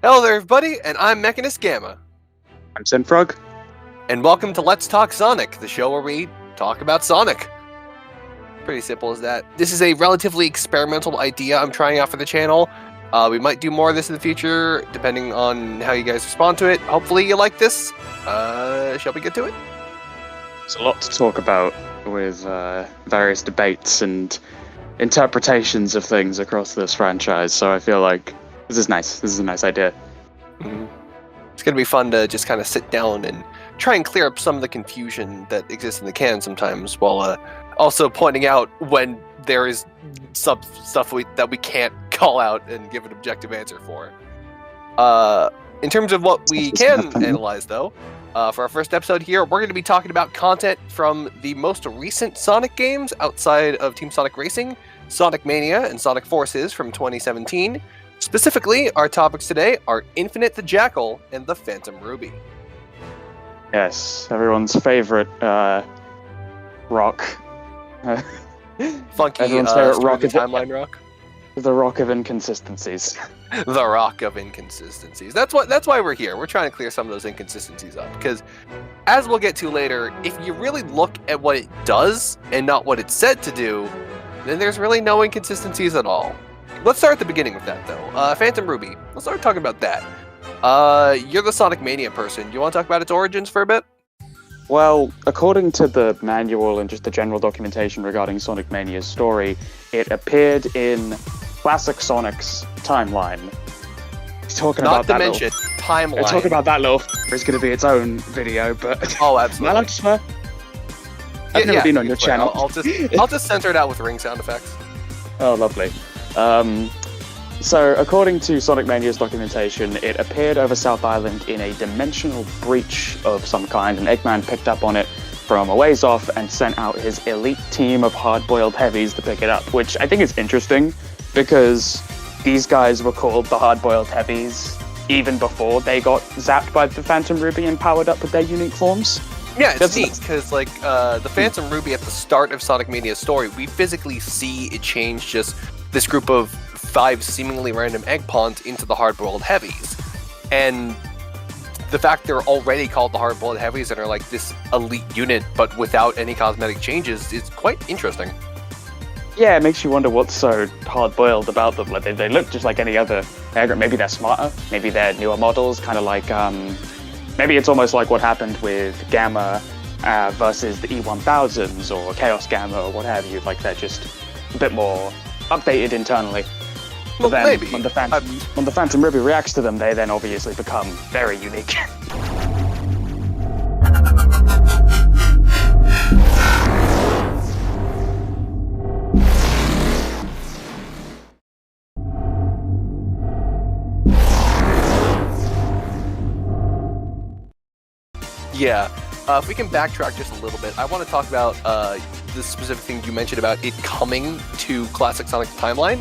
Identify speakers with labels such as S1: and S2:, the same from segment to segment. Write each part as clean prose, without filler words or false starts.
S1: Hello there, everybody, and I'm Mechanist Gamma.
S2: I'm SinFrog.
S1: And welcome to Let's Talk Sonic, the show where we talk about Sonic. Pretty simple as that. This is a relatively experimental idea I'm trying out for the channel. We might do more of this in the future, depending on how you guys respond to it. Hopefully you like this. Shall we get to it?
S2: There's a lot to talk about with various debates and interpretations of things across this franchise, so I feel like this is nice. This is a nice idea.
S1: Mm-hmm. It's going to be fun to just kind of sit down and try and clear up some of the confusion that exists in the canon sometimes, while also pointing out when there is stuff that we can't call out and give an objective answer for. In terms of what we can analyze, though, for our first episode here, we're going to be talking about content from the most recent Sonic games outside of Team Sonic Racing, Sonic Mania, and Sonic Forces from 2017. Specifically, our topics today are Infinite the Jackal and the Phantom Ruby.
S2: Yes, everyone's favorite rock.
S1: Funky
S2: everyone's favorite rock
S1: is timeline rock.
S2: The rock of inconsistencies.
S1: The rock of inconsistencies. That's why we're here. We're trying to clear some of those inconsistencies up, because as we'll get to later, if you really look at what it does and not what it's said to do, then there's really no inconsistencies at all. Let's start at the beginning with that, though. Phantom Ruby. Let's start talking about that. You're the Sonic Mania person. Do you want to talk about its origins for a bit?
S2: Well, according to the manual and just the general documentation regarding Sonic Mania's story, it appeared in Classic Sonic's timeline. Talking
S1: Not
S2: about
S1: to
S2: that
S1: mention timeline.
S2: Talking about that little it's going to be its own video, but
S1: oh, absolutely.
S2: I like to swear. I've never been on your channel.
S1: I'll just censor it out with ring sound effects.
S2: Oh, lovely. So, according to Sonic Mania's documentation, it appeared over South Island in a dimensional breach of some kind, and Eggman picked up on it from a ways off and sent out his elite team of hard-boiled heavies to pick it up, which I think is interesting, because these guys were called the hard-boiled heavies even before they got zapped by the Phantom Ruby and powered up with their unique forms.
S1: Yeah, it's neat, because the Phantom Ruby at the start of Sonic Mania's story, we physically see it change just this group of 5 seemingly random egg pawns into the hard-boiled heavies. And the fact they're already called the hard-boiled heavies and are like this elite unit, but without any cosmetic changes, is quite interesting.
S2: Yeah, it makes you wonder what's so hard-boiled about them. Like they look just like any other egg. Maybe they're smarter, maybe they're newer models, kind of like, maybe it's almost like what happened with Gamma versus the E1000s or Chaos Gamma or what have you. Like they're just a bit more updated internally. But then
S1: maybe.
S2: When the Phantom Ruby reacts to them, they then obviously become very unique.
S1: Yeah. If we can backtrack just a little bit, I want to talk about the specific thing you mentioned about it coming to Classic Sonic timeline,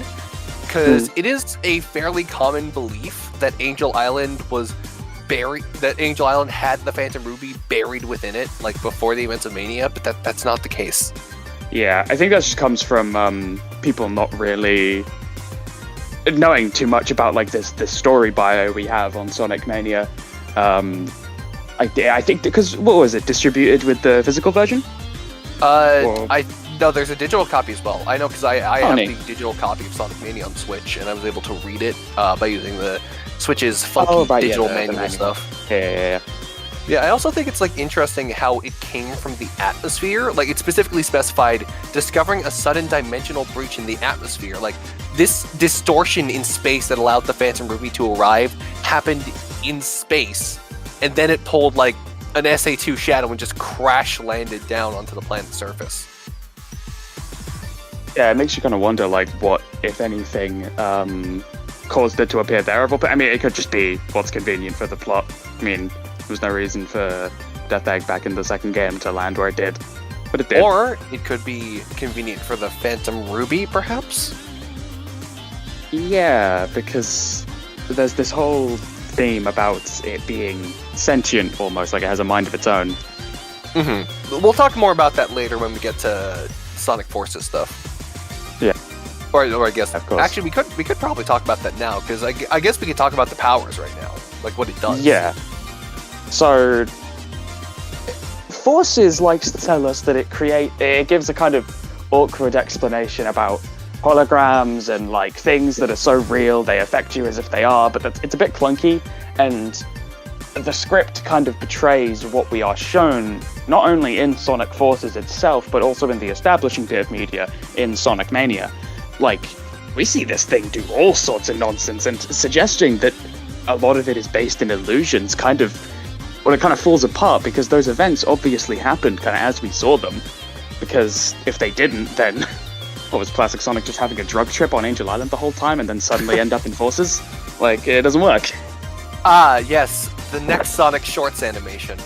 S1: because it is a fairly common belief that Angel Island was buried, that Angel Island had the Phantom Ruby buried within it, like before the events of Mania, but that's not the case.
S2: Yeah, I think that just comes from people not really knowing too much about like this story bio we have on Sonic Mania. I think because what was it distributed with the physical version?
S1: No, there's a digital copy as well. I know because I have
S2: neat.
S1: the digital copy of Sonic Mania on Switch, and I was able to read it by using the Switch's funky digital manual stuff.
S2: Yeah.
S1: Yeah, I also think it's like interesting how it came from the atmosphere. Like it specifically specified discovering a sudden dimensional breach in the atmosphere. Like this distortion in space that allowed the Phantom Ruby to arrive happened in space, and then it pulled like an SA2 shadow and just crash landed down onto the planet's surface.
S2: Yeah, it makes you kind of wonder, like, what, if anything, caused it to appear there. But I mean, it could just be what's convenient for the plot. I mean, there was no reason for Death Egg back in the second game to land where it did, but it did.
S1: Or it could be convenient for the Phantom Ruby, perhaps?
S2: Yeah, because there's this whole theme about it being sentient, almost, like it has a mind of its own.
S1: We'll talk more about that later when we get to Sonic Forces stuff.
S2: Yeah.
S1: Or I guess,
S2: Of course.
S1: actually, we could probably talk about that now, because I guess we could talk about the powers right now, like what it does.
S2: Yeah. So, Forces likes to tell us that it gives a kind of awkward explanation about holograms and like things that are so real they affect you as if they are, but it's a bit clunky, and the script kind of betrays what we are shown not only in Sonic Forces itself, but also in the establishing bit of media in Sonic Mania. Like, we see this thing do all sorts of nonsense, and suggesting that a lot of it is based in illusions it kind of falls apart, because those events obviously happened kind of as we saw them. Because if they didn't, then what was Classic Sonic just having a drug trip on Angel Island the whole time and then suddenly end up in Forces? Like, it doesn't work.
S1: Ah, yes, the next Sonic Shorts animation.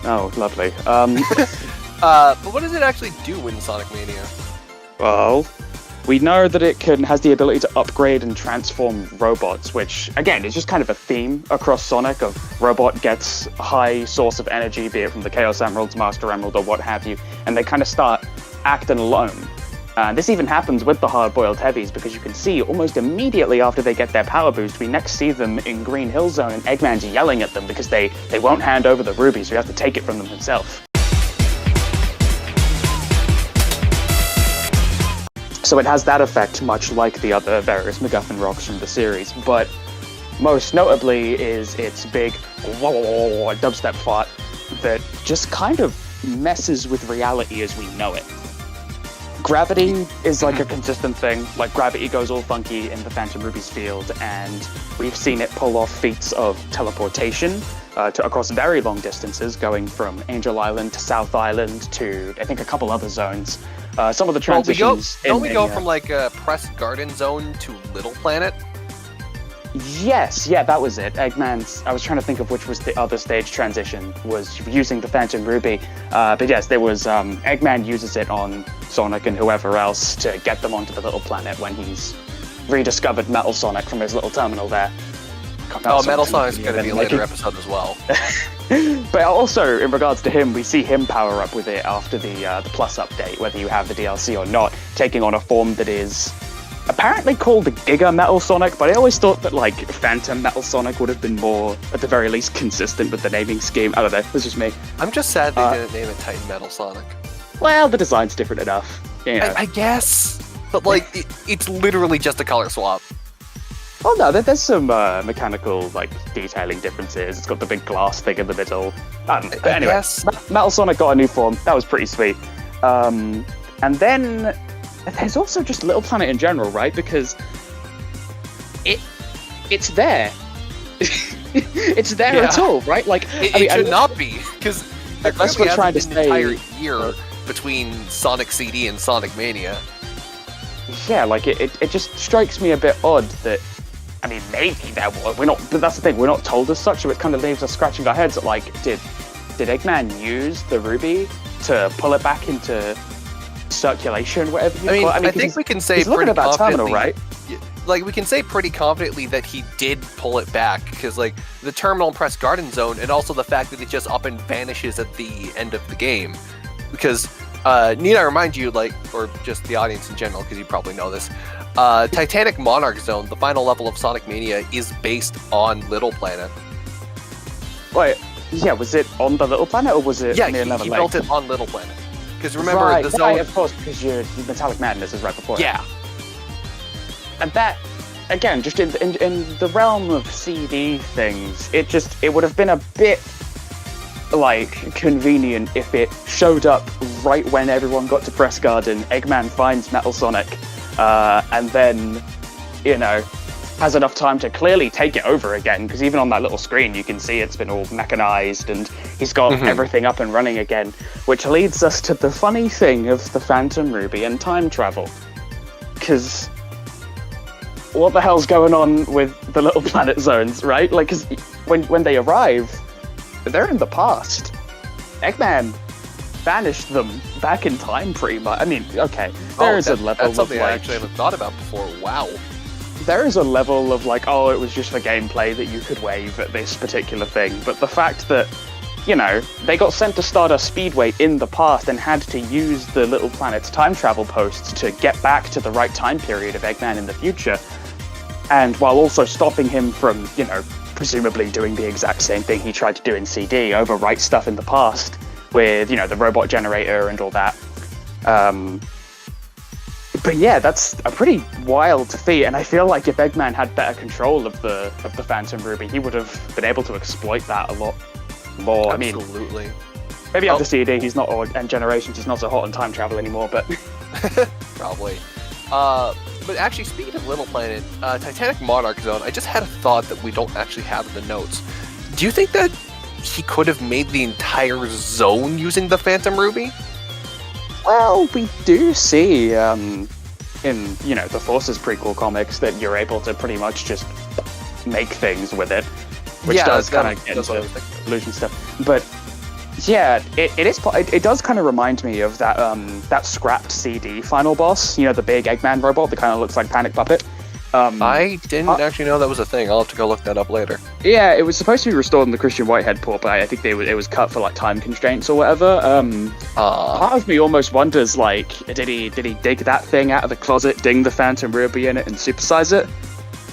S2: Oh, lovely.
S1: But what does it actually do in Sonic Mania?
S2: Well, we know that it has the ability to upgrade and transform robots, which, again, is just kind of a theme across Sonic of robot gets a high source of energy, be it from the Chaos Emeralds, Master Emerald, or what have you, and they kind of start acting alone. This even happens with the hard-boiled heavies, because you can see almost immediately after they get their power boost, we next see them in Green Hill Zone, and Eggman's yelling at them because they won't hand over the ruby, so he has to take it from them himself. So it has that effect, much like the other various MacGuffin rocks from the series, but most notably is its big dubstep fart that just kind of messes with reality as we know it. Gravity is like a consistent thing. Like, gravity goes all funky in the Phantom Ruby's field, and we've seen it pull off feats of teleportation across very long distances, going from Angel Island to South Island to, I think, a couple other zones. Some of the transitions...
S1: Don't we go from, like, Press Garden Zone to Little Planet?
S2: Yes, yeah, that was it. Eggman's... I was trying to think of which was the other stage transition, was using the Phantom Ruby. But yes, there was... Eggman uses it on Sonic and whoever else to get them onto the Little Planet when he's rediscovered Metal Sonic from his little terminal there. God,
S1: Metal Sonic's going to be a later episode as well.
S2: But also, in regards to him, we see him power up with it after the Plus update, whether you have the DLC or not, taking on a form that is apparently called the Giga Metal Sonic, but I always thought that, like, Phantom Metal Sonic would have been more, at the very least, consistent with the naming scheme. I don't know, this is me.
S1: I'm just sad they didn't name it Titan Metal Sonic.
S2: Well, the design's different enough. You know.
S1: I guess, but, like, it's literally just a color swap.
S2: Oh no, there's some mechanical, like, detailing differences. It's got the big glass thing in the middle. But anyway, Metal Sonic got a new form. That was pretty sweet. And then there's also just Little Planet in general, right? Because it's there. It's there at all, right? Like,
S1: it should not be, because
S2: that's what we're trying to say.
S1: Entire year between Sonic CD and Sonic Mania.
S2: Yeah, like it just strikes me a bit odd that. I mean, maybe that was. We're not, but that's the thing. We're not told as such, so it kind of leaves us scratching our heads. Like, did Eggman use the ruby to pull it back into circulation, whatever you call it?
S1: I think we can say pretty
S2: about
S1: confidently,
S2: terminal, right?
S1: Like, we can say pretty confidently that he did pull it back, because, like, the terminal and Press Garden Zone, and also the fact that it just up and vanishes at the end of the game. Because, need I remind you, like, or just the audience in general, because you probably know this, Titanic Monarch Zone, the final level of Sonic Mania, is based on Little Planet.
S2: Wait, yeah, was it on the Little Planet, or was it near another lake?
S1: He built it on Little Planet. Because remember, the zone...
S2: Right, of course, because your Metallic Madness is right before it.
S1: Yeah.
S2: And that, again, just in the realm of CD things, it would have been a bit, like, convenient if it showed up right when everyone got to Press Garden, Eggman finds Metal Sonic, and then, you know, has enough time to clearly take it over again, because even on that little screen you can see it's been all mechanized and he's got everything up and running again, which leads us to the funny thing of the Phantom Ruby and time travel. Because what the hell's going on with the Little Planet zones, right? Like, cause when they arrive, they're in the past. Eggman banished them back in time, pretty much. I mean, okay, there is a level
S1: that's something
S2: of, like,
S1: I actually haven't thought about before. Wow.
S2: There is a level of, like, oh, it was just for gameplay that you could wave at this particular thing, but the fact that they got sent to Stardust Speedway in the past and had to use the Little Planet's time travel posts to get back to the right time period of Eggman in the future. And while also stopping him from, presumably doing the exact same thing he tried to do in CD, overwrite stuff in the past with, the robot generator and all that. But yeah, that's a pretty wild feat, and I feel like if Eggman had better control of the Phantom Ruby, he would have been able to exploit that a lot more.
S1: Absolutely.
S2: I mean, maybe after CD, he's not, and Generations, he's not so hot on time travel anymore, but...
S1: Probably. But actually, speaking of Little Planet, Titanic Monarch Zone, I just had a thought that we don't actually have in the notes. Do you think that he could have made the entire zone using the Phantom Ruby?
S2: Well, we do see in, the Forces prequel comics that you're able to pretty much just make things with it, which does kind of get into illusion stuff. But yeah, it does kind of remind me of that scrapped CD final boss, the big Eggman robot that kind of looks like Panic Puppet.
S1: I didn't actually know that was a thing. I'll have to go look that up later.
S2: Yeah, it was supposed to be restored in the Christian Whitehead port, but I think it was cut for time constraints or whatever. Part of me almost wonders, did he dig that thing out of the closet, ding the Phantom Ruby in it, and supersize it?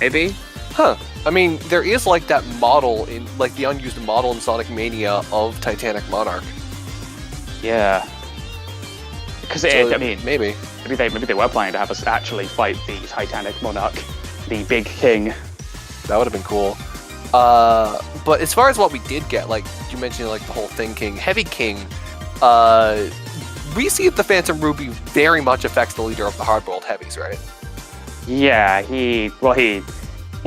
S2: Maybe.
S1: Huh. I mean, there is that model in the unused model in Sonic Mania of Titanic Monarch.
S2: Yeah. Because
S1: maybe.
S2: Maybe they were planning to have us actually fight the Titanic Monarch, the big king.
S1: That would have been cool. But as far as what we did get, you mentioned, the whole Thing King, Heavy King, we see that the Phantom Ruby very much affects the leader of the Hardboiled Heavies, right? Yeah,
S2: he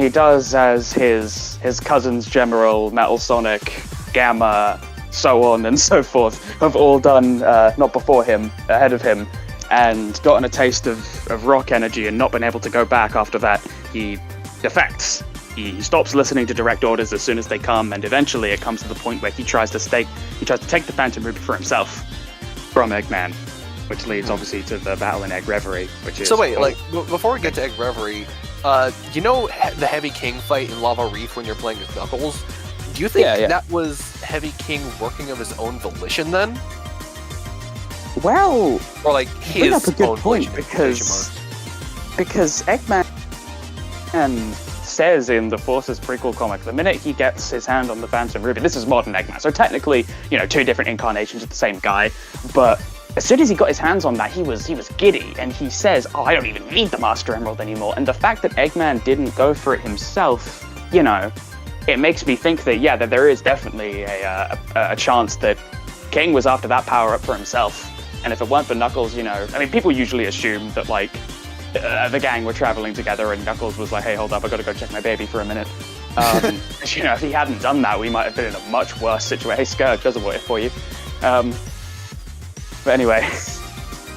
S2: does, as his cousins General, Metal Sonic, Gamma, so on and so forth, have all done, not before him, ahead of him, and gotten a taste of rock energy and not been able to go back after that. He defects. He stops listening to direct orders as soon as they come, and eventually it comes to the point where he tries to take the Phantom Ruby for himself from Eggman, which leads obviously to the battle in Egg Reverie, which is...
S1: So wait, before we get to Egg Reverie, the Heavy King fight in Lava Reef when you're playing as Knuckles? Do you think that was Heavy King working of his own volition then?
S2: Well,
S1: or his
S2: that's a good
S1: own
S2: point,
S1: volition,
S2: because Eggman says in the Forces prequel comic, the minute he gets his hand on the Phantom Ruby, this is modern Eggman, so technically, two different incarnations of the same guy, but as soon as he got his hands on that, he was giddy, and he says, I don't even need the Master Emerald anymore, and the fact that Eggman didn't go for it himself, it makes me think that, that there is definitely a chance that King was after that power-up for himself. And if it weren't for Knuckles, people usually assume that, the gang were traveling together and Knuckles was like, hey, hold up, I gotta go check my baby for a minute. If he hadn't done that, we might have been in a much worse situation. Hey, Scourge, does a what if for you. But anyway.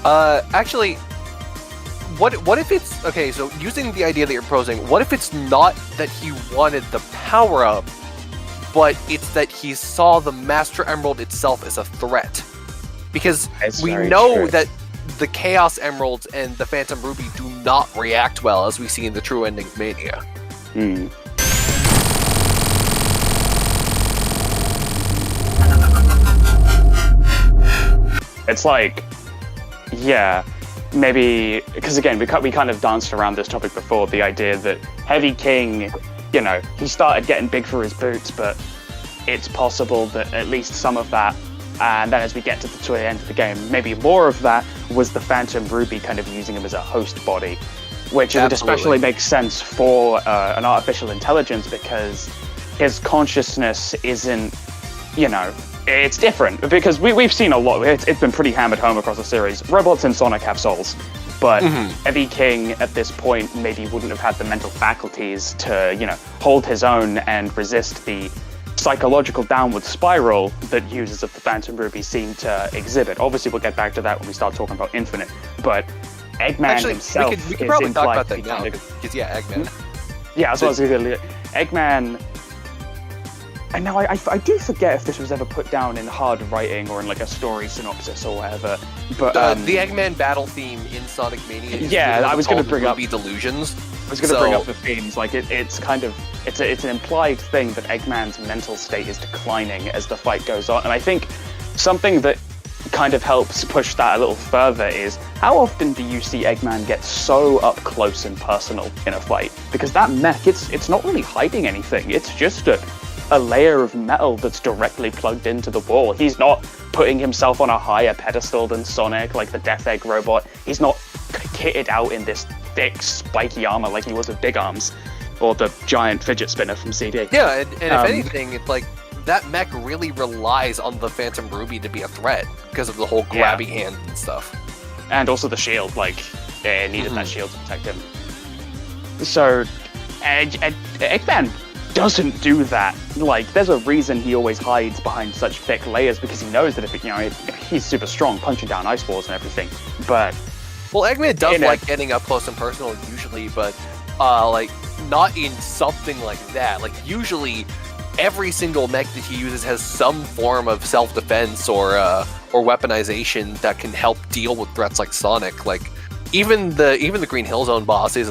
S1: Actually, what if it's... Okay, so using the idea that you're proposing, what if it's not that he wanted the power-up, but it's that he saw the Master Emerald itself as a threat? Because we know that the Chaos Emeralds and the Phantom Ruby do not react well, as we see in the true ending of Mania.
S2: It's maybe, because again, we kind of danced around this topic before, the idea that Heavy King, he started getting big for his boots, but it's possible that at least some of that, and then as we get to the end of the game, maybe more of that was the Phantom Ruby kind of using him as a host body, which would especially make sense for an artificial intelligence, because his consciousness isn't, it's different, because we've seen a lot. It's been pretty hammered home across the series. Robots in Sonic have souls, but Heavy King at this point maybe wouldn't have had the mental faculties to, hold his own and resist the psychological downward spiral that users of the Phantom Ruby seem to exhibit. Obviously, we'll get back to that when we start talking about Infinite, but Eggman himself
S1: we could probably talk about that now, because Eggman.
S2: Yeah, that's what I was going to Eggman... And now I do forget if this was ever put down in hard writing or in a story synopsis or whatever. But
S1: the Eggman battle theme in Sonic Mania is
S2: I was going to bring up
S1: Ruby Delusions.
S2: I was going to bring up the themes. Like it's an implied thing that Eggman's mental state is declining as the fight goes on, and I think something that kind of helps push that a little further is how often do you see Eggman get so up close and personal in a fight? Because that mech, it's not really hiding anything. It's just a layer of metal that's directly plugged into the wall. He's not putting himself on a higher pedestal than Sonic, like the Death Egg robot. He's not kitted out in this thick, spiky armor like he was with Big Arms, or the giant fidget spinner from CD.
S1: Yeah, and if anything, it's like that mech really relies on the Phantom Ruby to be a threat because of the whole grabby hand and stuff.
S2: And also the shield, like, it needed that shield to protect him. So, Eggman doesn't do that. Like, there's a reason he always hides behind such thick layers, because he knows that if he's super strong, punching down ice walls and everything. But
S1: well, Eggman does like getting up close and personal usually, but like not in something like that. Like usually, every single mech that he uses has some form of self-defense or weaponization that can help deal with threats like Sonic. Like even the Green Hill Zone boss is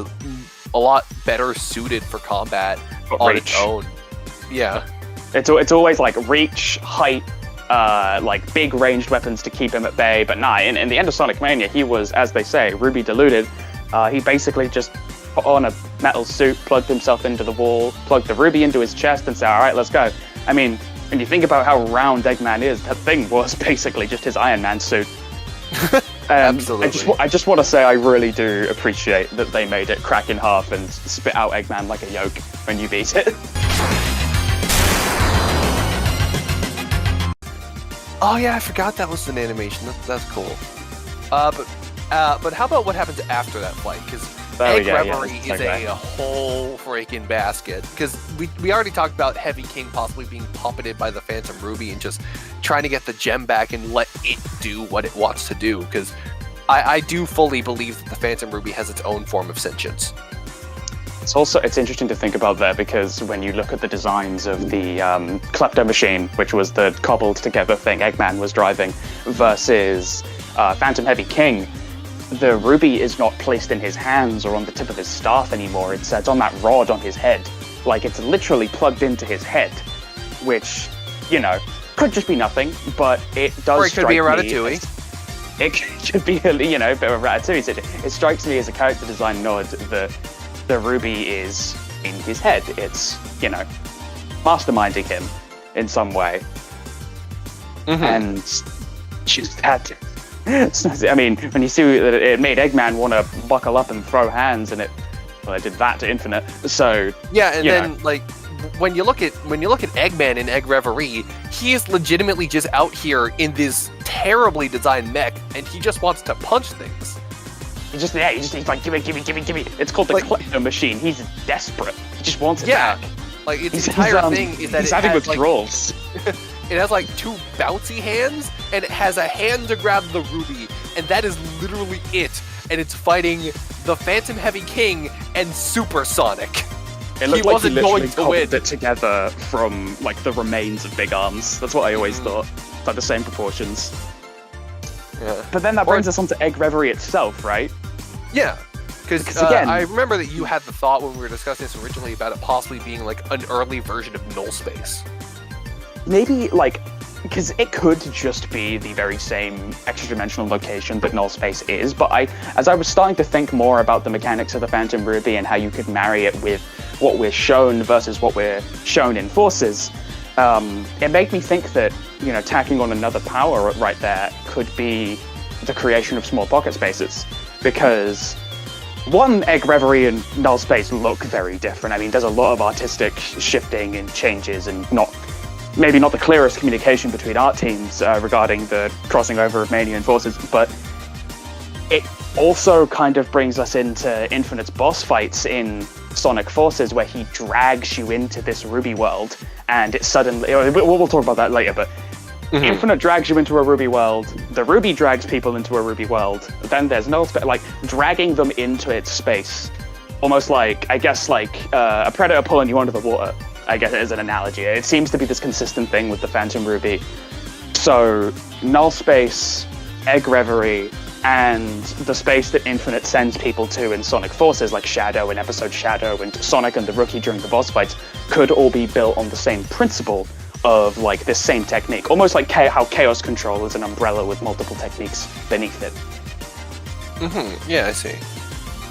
S1: a lot better suited for combat on its own. Yeah,
S2: it's always like reach, height, like big ranged weapons to keep him at bay. But nah, in the end of Sonic Mania, he was, as they say, Ruby diluted. He basically just put on a metal suit, plugged himself into the wall, plugged the Ruby into his chest, and said, "All right, let's go." I mean, when you think about how round Eggman is, that thing was basically just his Iron Man suit.
S1: Absolutely.
S2: I just want to say I really do appreciate that they made it crack in half and spit out Eggman like a yolk when you beat it.
S1: Oh yeah, I forgot that was an animation. That's cool. But how about what happens after that fight? Because Egg Reverie is a whole freaking basket. Because we already talked about Heavy King possibly being puppeted by the Phantom Ruby and just trying to get the gem back and let it do what it wants to do. Because I do fully believe that the Phantom Ruby has its own form of sentience.
S2: It's interesting to think about there, because when you look at the designs of the Klepto Machine, which was the cobbled together thing Eggman was driving, versus Phantom Heavy King, the ruby is not placed in his hands or on the tip of his staff anymore. It's on that rod on his head. Like, it's literally plugged into his head, which, could just be nothing, but it does.
S1: Or it could be a Ratatouille.
S2: It could be, a bit of a Ratatouille. It strikes me as a character design nod that the ruby is in his head. It's, masterminding him in some way. Mm-hmm. And just that. I mean, when you see that it made Eggman want to buckle up and throw hands, and it did that to Infinite. So
S1: yeah, and then like when you look at Eggman in Egg Reverie, he is legitimately just out here in this terribly designed mech, and he just wants to punch things.
S2: He's like, give me. It's called the Klepto Machine. He's desperate. He just wants it back.
S1: Like its entire thing is that
S2: he's
S1: it
S2: having
S1: has
S2: withdrawals.
S1: It has like two bouncy hands, and it has a hand to grab the ruby, and that is literally it. And it's fighting the Phantom Heavy King and Super Sonic.
S2: It looked like he literally cobbled it together from like the remains of Big Arms. That's what I always thought. Like the same proportions.
S1: Yeah.
S2: But then that brings us on to Egg Reverie itself, right?
S1: Yeah. Because again, I remember that you had the thought when we were discussing this originally about it possibly being like an early version of Null Space.
S2: Maybe, because it could just be the very same extra-dimensional location that Null Space is, but as I was starting to think more about the mechanics of the Phantom Ruby and how you could marry it with what we're shown versus what we're shown in Forces, it made me think that, tacking on another power right there could be the creation of small pocket spaces, because one, Egg Reverie and Null Space look very different. I mean, there's a lot of artistic shifting and changes, and maybe not the clearest communication between art teams regarding the crossing over of Mania and Forces, but it also kind of brings us into Infinite's boss fights in Sonic Forces, where he drags you into this Ruby world, and it suddenly... We'll talk about that later, but Infinite drags you into a Ruby world, the Ruby drags people into a Ruby world, then there's Null Space, dragging them into its space. Almost like, I guess, a predator pulling you under the water. I guess as an analogy. It seems to be this consistent thing with the Phantom Ruby. So, Null Space, Egg Reverie, and the space that Infinite sends people to in Sonic Forces, like Shadow and Episode Shadow and Sonic and the Rookie during the boss fights, could all be built on the same principle of like this same technique, almost like how Chaos Control is an umbrella with multiple techniques beneath it.
S1: Yeah, I see.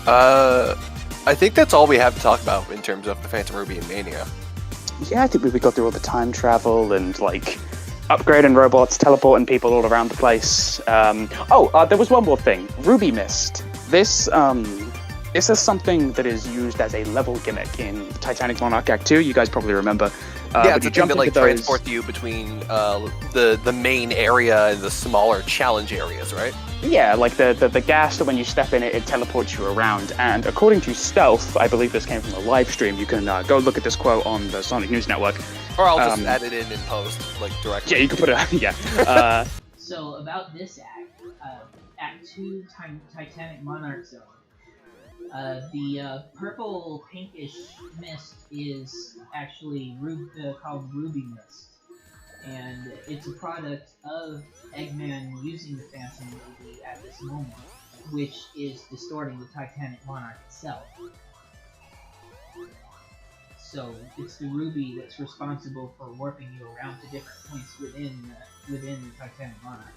S1: I think that's all we have to talk about in terms of the Phantom Ruby and Mania.
S2: Yeah, I think we got through all the time travel and like upgrading robots, teleporting people all around the place. There was one more thing. Ruby Mist. This is something that is used as a level gimmick in Titanic Monarch Act 2. You guys probably remember.
S1: It's a thing that like transport you between the main area and the smaller challenge areas, right?
S2: Yeah, like the gas that when you step in it, it teleports you around. And according to Stealth, I believe this came from a live stream. You can go look at this quote on the Sonic News Network.
S1: Or I'll just add it in post, like directly.
S2: Yeah, you can put it. Yeah.
S3: So about this act, Act 2, Titanic Monarch Zone. The purple pinkish mist is actually called Ruby Mist, and it's a product of Eggman using the Phantom Ruby at this moment, which is distorting the Titanic Monarch itself. So it's the Ruby that's responsible for warping you around to different points within the Titanic Monarch.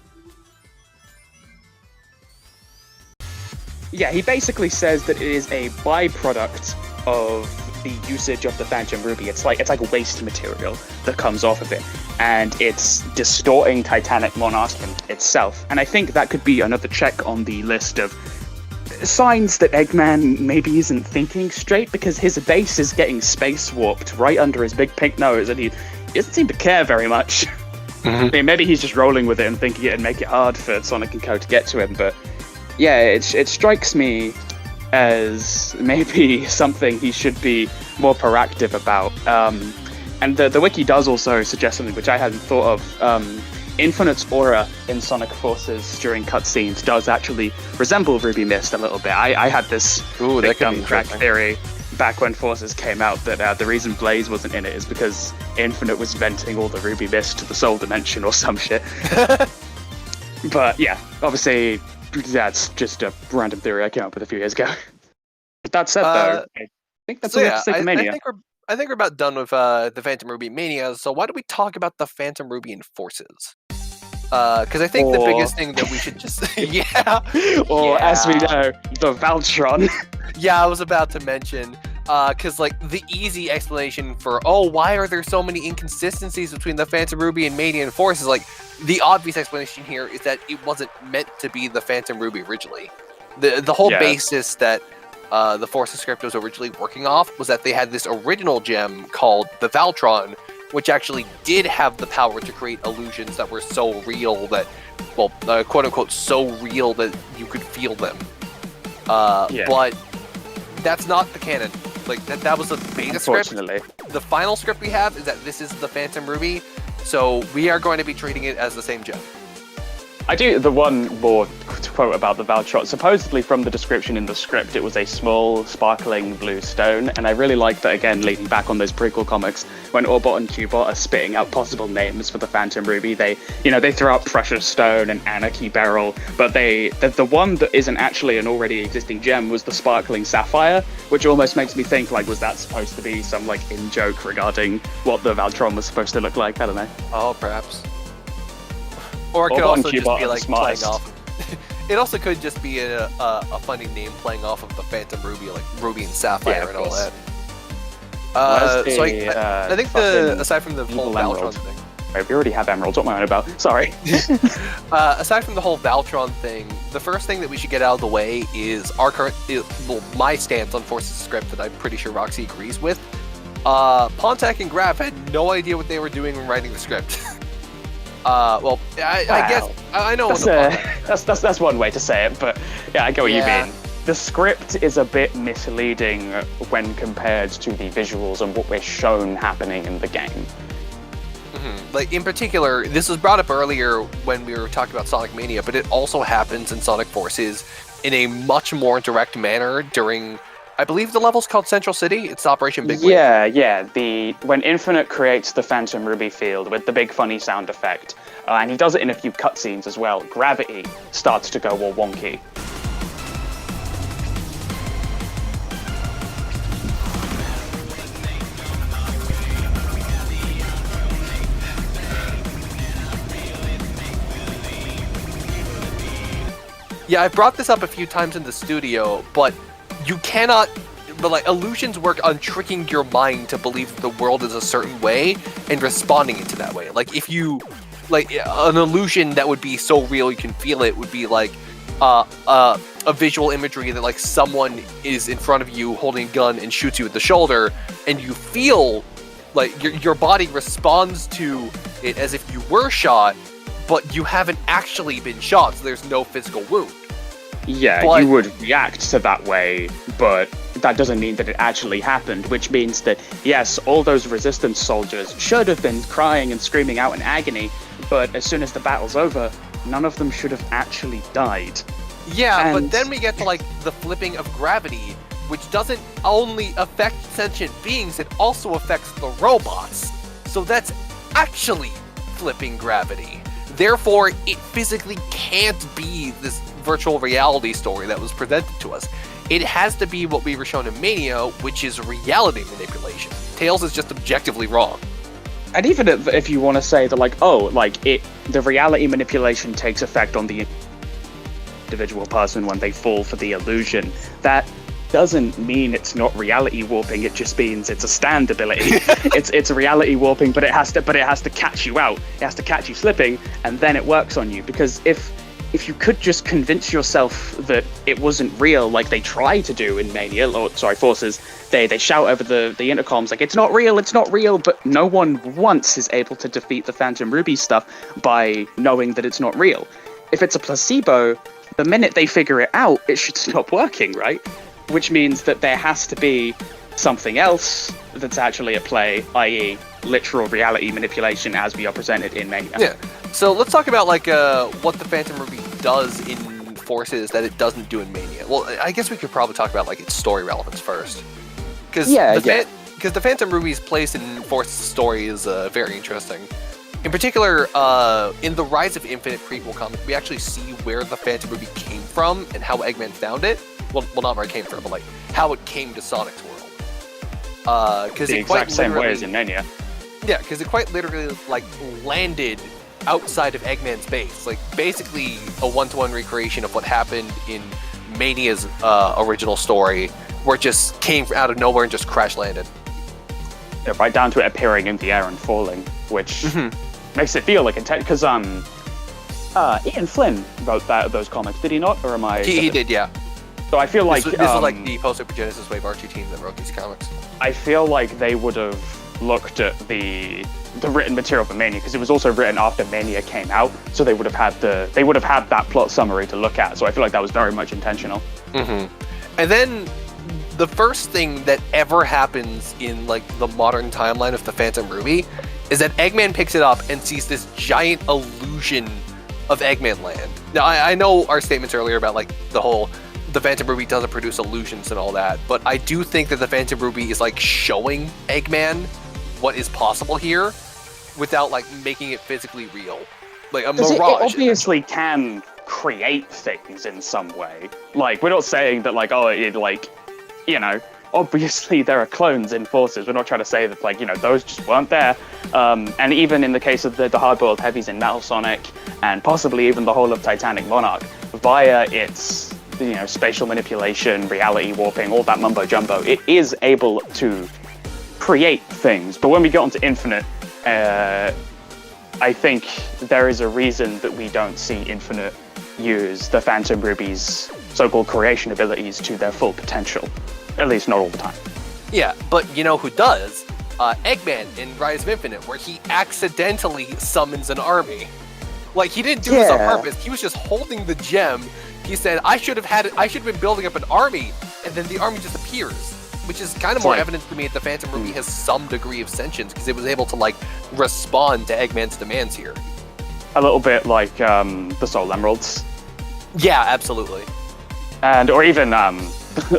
S2: Yeah, he basically says that it is a byproduct of the usage of the Phantom Ruby. It's like waste material that comes off of it, and it's distorting Titanic Monarch itself. And I think that could be another check on the list of signs that Eggman maybe isn't thinking straight, because his base is getting space warped right under his big pink nose, and he doesn't seem to care very much. I mean, maybe he's just rolling with it and thinking it'd make it hard for Sonic and Co to get to him, but yeah, it strikes me as maybe something he should be more proactive about. And the wiki does also suggest something which I hadn't thought of. Infinite's aura in Sonic Forces during cutscenes does actually resemble Ruby Mist a little bit. I had this big dumb crack theory back when Forces came out that the reason Blaze wasn't in it is because Infinite was venting all the Ruby Mist to the Soul Dimension or some shit. But yeah, obviously that's just a random theory I came up with a few years ago. But that said, though, I think that's all we have to say for Mania.
S1: I think we're about done with the Phantom Ruby Mania, so why don't we talk about the Phantom Ruby in Forces? Because I think the biggest thing that we should just...
S2: As we know, the Valtron.
S1: Yeah, I was about to mention, because like the easy explanation for, why are there so many inconsistencies between the Phantom Ruby and Mania and Forces, like, the obvious explanation here is that it wasn't meant to be the Phantom Ruby originally. The whole basis that the Forces script was originally working off was that they had this original gem called the Valtron, which actually did have the power to create illusions that were so real that, quote-unquote, so real that you could feel them. But that's not the canon. Like, that was the beta script. The final script we have is that this is the Phantom Ruby, so we are going to be treating it as the same gem.
S2: I do the one more quote about the Valtron. Supposedly from the description in the script, it was a small, sparkling blue stone, and I really like that, again, leading back on those prequel comics, when Orbot and Cubot are spitting out possible names for the Phantom Ruby, they throw out Precious Stone and Anarchy Beryl, but the one that isn't actually an already existing gem was the Sparkling Sapphire, which almost makes me think, like, was that supposed to be some, like, in-joke regarding what the Valtron was supposed to look like? I don't know.
S1: Oh, perhaps. Or it could also just be like playing off. It also could just be a funny name playing off of the Phantom Ruby, like Ruby and Sapphire and all that. So I think aside from the whole Valtron thing,
S2: right, we already have emeralds. What am I on about? Sorry.
S1: Aside from the whole Valtron thing, the first thing that we should get out of the way is my stance on Forces script that I'm pretty sure Roxy agrees with. Pontac and Graf had no idea what they were doing when writing the script. I guess I know.
S2: That's one way to say it, but yeah, I get what you mean. The script is a bit misleading when compared to the visuals and what we're shown happening in the game.
S1: Like, in particular, this was brought up earlier when we were talking about Sonic Mania, but it also happens in Sonic Forces in a much more direct manner during I believe the level's called Central City. It's Operation Big Wave.
S2: Yeah. When Infinite creates the Phantom Ruby field with the big funny sound effect, and he does it in a few cutscenes as well, gravity starts to go all wonky.
S1: Yeah, I've brought this up a few times in the studio, but you cannot... But, like, illusions work on tricking your mind to believe that the world is a certain way and responding it to that way. Like, if you... Like, an illusion that would be so real you can feel it would be, like, a visual imagery that, like, someone is in front of you holding a gun and shoots you at the shoulder, and you feel... Like, your body responds to it as if you were shot, but you haven't actually been shot, so there's no physical wound.
S2: Yeah,
S1: but
S2: you would react to that way, but that doesn't mean that it actually happened, which means that, yes, all those resistance soldiers should have been crying and screaming out in agony, but as soon as the battle's over, none of them should have actually died.
S1: Yeah,
S2: And-
S1: but then we get to, like, the flipping of gravity, which doesn't only affect sentient beings, it also affects the robots. So that's actually flipping gravity. Therefore, it physically can't be this virtual reality story that was presented to us. It has to be what we were shown in Mania, which is reality manipulation. Tails is just objectively wrong.
S2: And even if you want to say that, like, the reality manipulation takes effect on the individual person when they fall for the illusion, that doesn't mean it's not reality warping. It just means it's a stand ability. it's reality warping, but it has to catch you out. It has to catch you slipping, and then it works on you. Because if you could just convince yourself that it wasn't real, like they try to do in Mania, Forces, they shout over the intercoms like it's not real, but no one once is able to defeat the Phantom Ruby stuff by knowing that it's not real. If it's a placebo, the minute they figure it out, it should stop working, right? Which means that there has to be something else that's actually at play, i.e. literal reality manipulation as we are presented in Mania.
S1: Yeah. So let's talk about, like, what the Phantom Ruby does in Forces that it doesn't do in Mania. Well, I guess we could probably talk about, like, its story relevance first. Because the Phantom Ruby's place in Forces' story is very interesting. In particular, in the Rise of Infinite prequel comic, we actually see where the Phantom Ruby came from and how Eggman found it. Well, not where it came from, but, like, how it came to Sonic's world.
S2: The exact same way as in Mania.
S1: Yeah, because it quite literally, like, landed outside of Eggman's base. Like, basically a one-to-one recreation of what happened in Mania's original story, where it just came out of nowhere and just crash-landed.
S2: Yeah, right down to it appearing in the air and falling, which makes it feel like intent. Because Ian Flynn wrote those comics, did he not? Or am I?
S1: He did, yeah.
S2: So I feel like
S1: this is like the post-Super Genesis Wave Archie team that wrote these comics.
S2: I feel like they would have looked at the written material for Mania, because it was also written after Mania came out, so they would have had that plot summary to look at. So I feel like that was very much intentional.
S1: And then the first thing that ever happens in, like, the modern timeline of the Phantom Ruby is that Eggman picks it up and sees this giant illusion of Eggman Land. Now, I know our statements earlier about, like, the Phantom Ruby doesn't produce illusions and all that, but I do think that the Phantom Ruby is, like, showing Eggman what is possible here without, like, making it physically real. Like a mirage.
S2: It obviously can create things in some way. Like, we're not saying that, like, obviously there are clones in Forces. We're not trying to say that, like, those just weren't there. And even in the case of the hard-boiled heavies in Metal Sonic, and possibly even the whole of Titanic Monarch, via its spatial manipulation, reality warping, all that mumbo jumbo, it is able to create things. But when we get onto Infinite, I think there is a reason that we don't see Infinite use the Phantom Ruby's so-called creation abilities to their full potential. At least not all the time.
S1: Yeah, but you know who does? Eggman in Rise of Infinite, where he accidentally summons an army. Like, he didn't do this on purpose. He was just holding the gem. He said, I should have been building up an army, and then the army just appears. Which is kind of more evidence to me that the Phantom Ruby has some degree of sentience, because it was able to, like, respond to Eggman's demands here.
S2: A little bit like the Soul Emeralds.
S1: Yeah, absolutely.
S2: Or even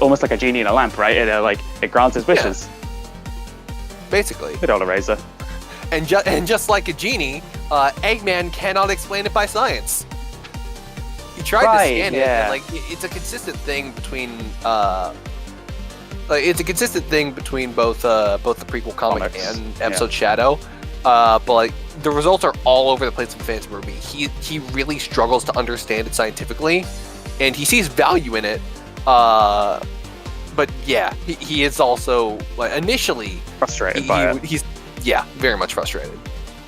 S2: almost like a genie in a lamp, right? It grants his wishes.
S1: Basically.
S2: Good old eraser.
S1: And just like a genie, Eggman cannot explain it by science. He tried to scan it, and like it's a consistent thing between both the prequel comic and episode Shadow. But like the results are all over the place in Phantom Ruby. He really struggles to understand it scientifically, and he sees value in it. But yeah, he is also like initially
S2: frustrated by it.
S1: He's very much frustrated.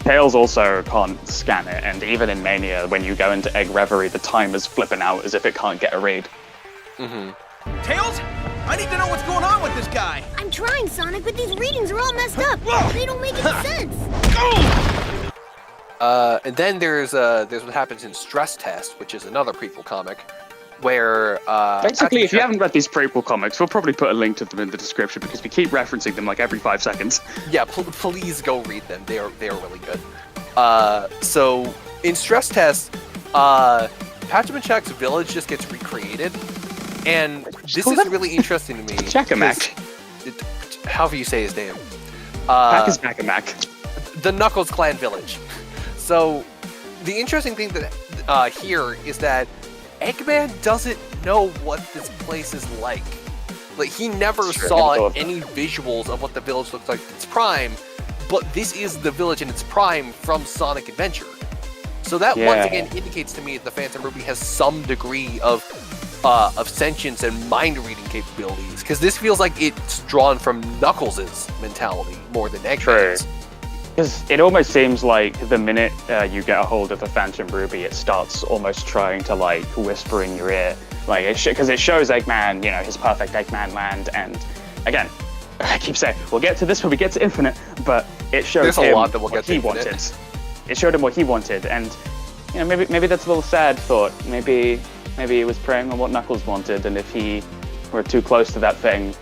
S2: Tails also can't scan it, and even in Mania, when you go into Egg Reverie, the timer's flipping out as if it can't get a read.
S4: Mm-hmm. Tails, I need to know what's going on with this guy.
S5: I'm trying, Sonic, but these readings are all messed up. They don't make any sense.
S1: And then there's what happens in Stress Test, which is another prequel comic, where
S2: basically, if you haven't read these prequel comics, we'll probably put a link to them in the description because we keep referencing them like every 5 seconds.
S1: Yeah, please go read them. They are really good. So in Stress Test, Pachymachak's village just gets recreated, and this is really interesting to me.
S2: Chakamak.
S1: However you say his name.
S2: Pachymachak.
S1: The Knuckles Clan village. So the interesting thing that here is that Eggman doesn't know what this place is like. Like, he never saw any visuals of what the village looks like in its prime, but this is the village in its prime from Sonic Adventure. So that once again indicates to me that the Phantom Ruby has some degree of sentience and mind-reading capabilities, because this feels like it's drawn from Knuckles' mentality more than Eggman's.
S2: Because it almost seems like the minute you get a hold of the Phantom Ruby, it starts almost trying to like whisper in your ear, like because it shows Eggman, his perfect Eggman land, and again, I keep saying we'll get to this when we get to Infinite, but it shows him what he wanted. It showed him what he wanted, and maybe that's a little sad thought. Maybe he was preying on what Knuckles wanted, and if he were too close to that thing,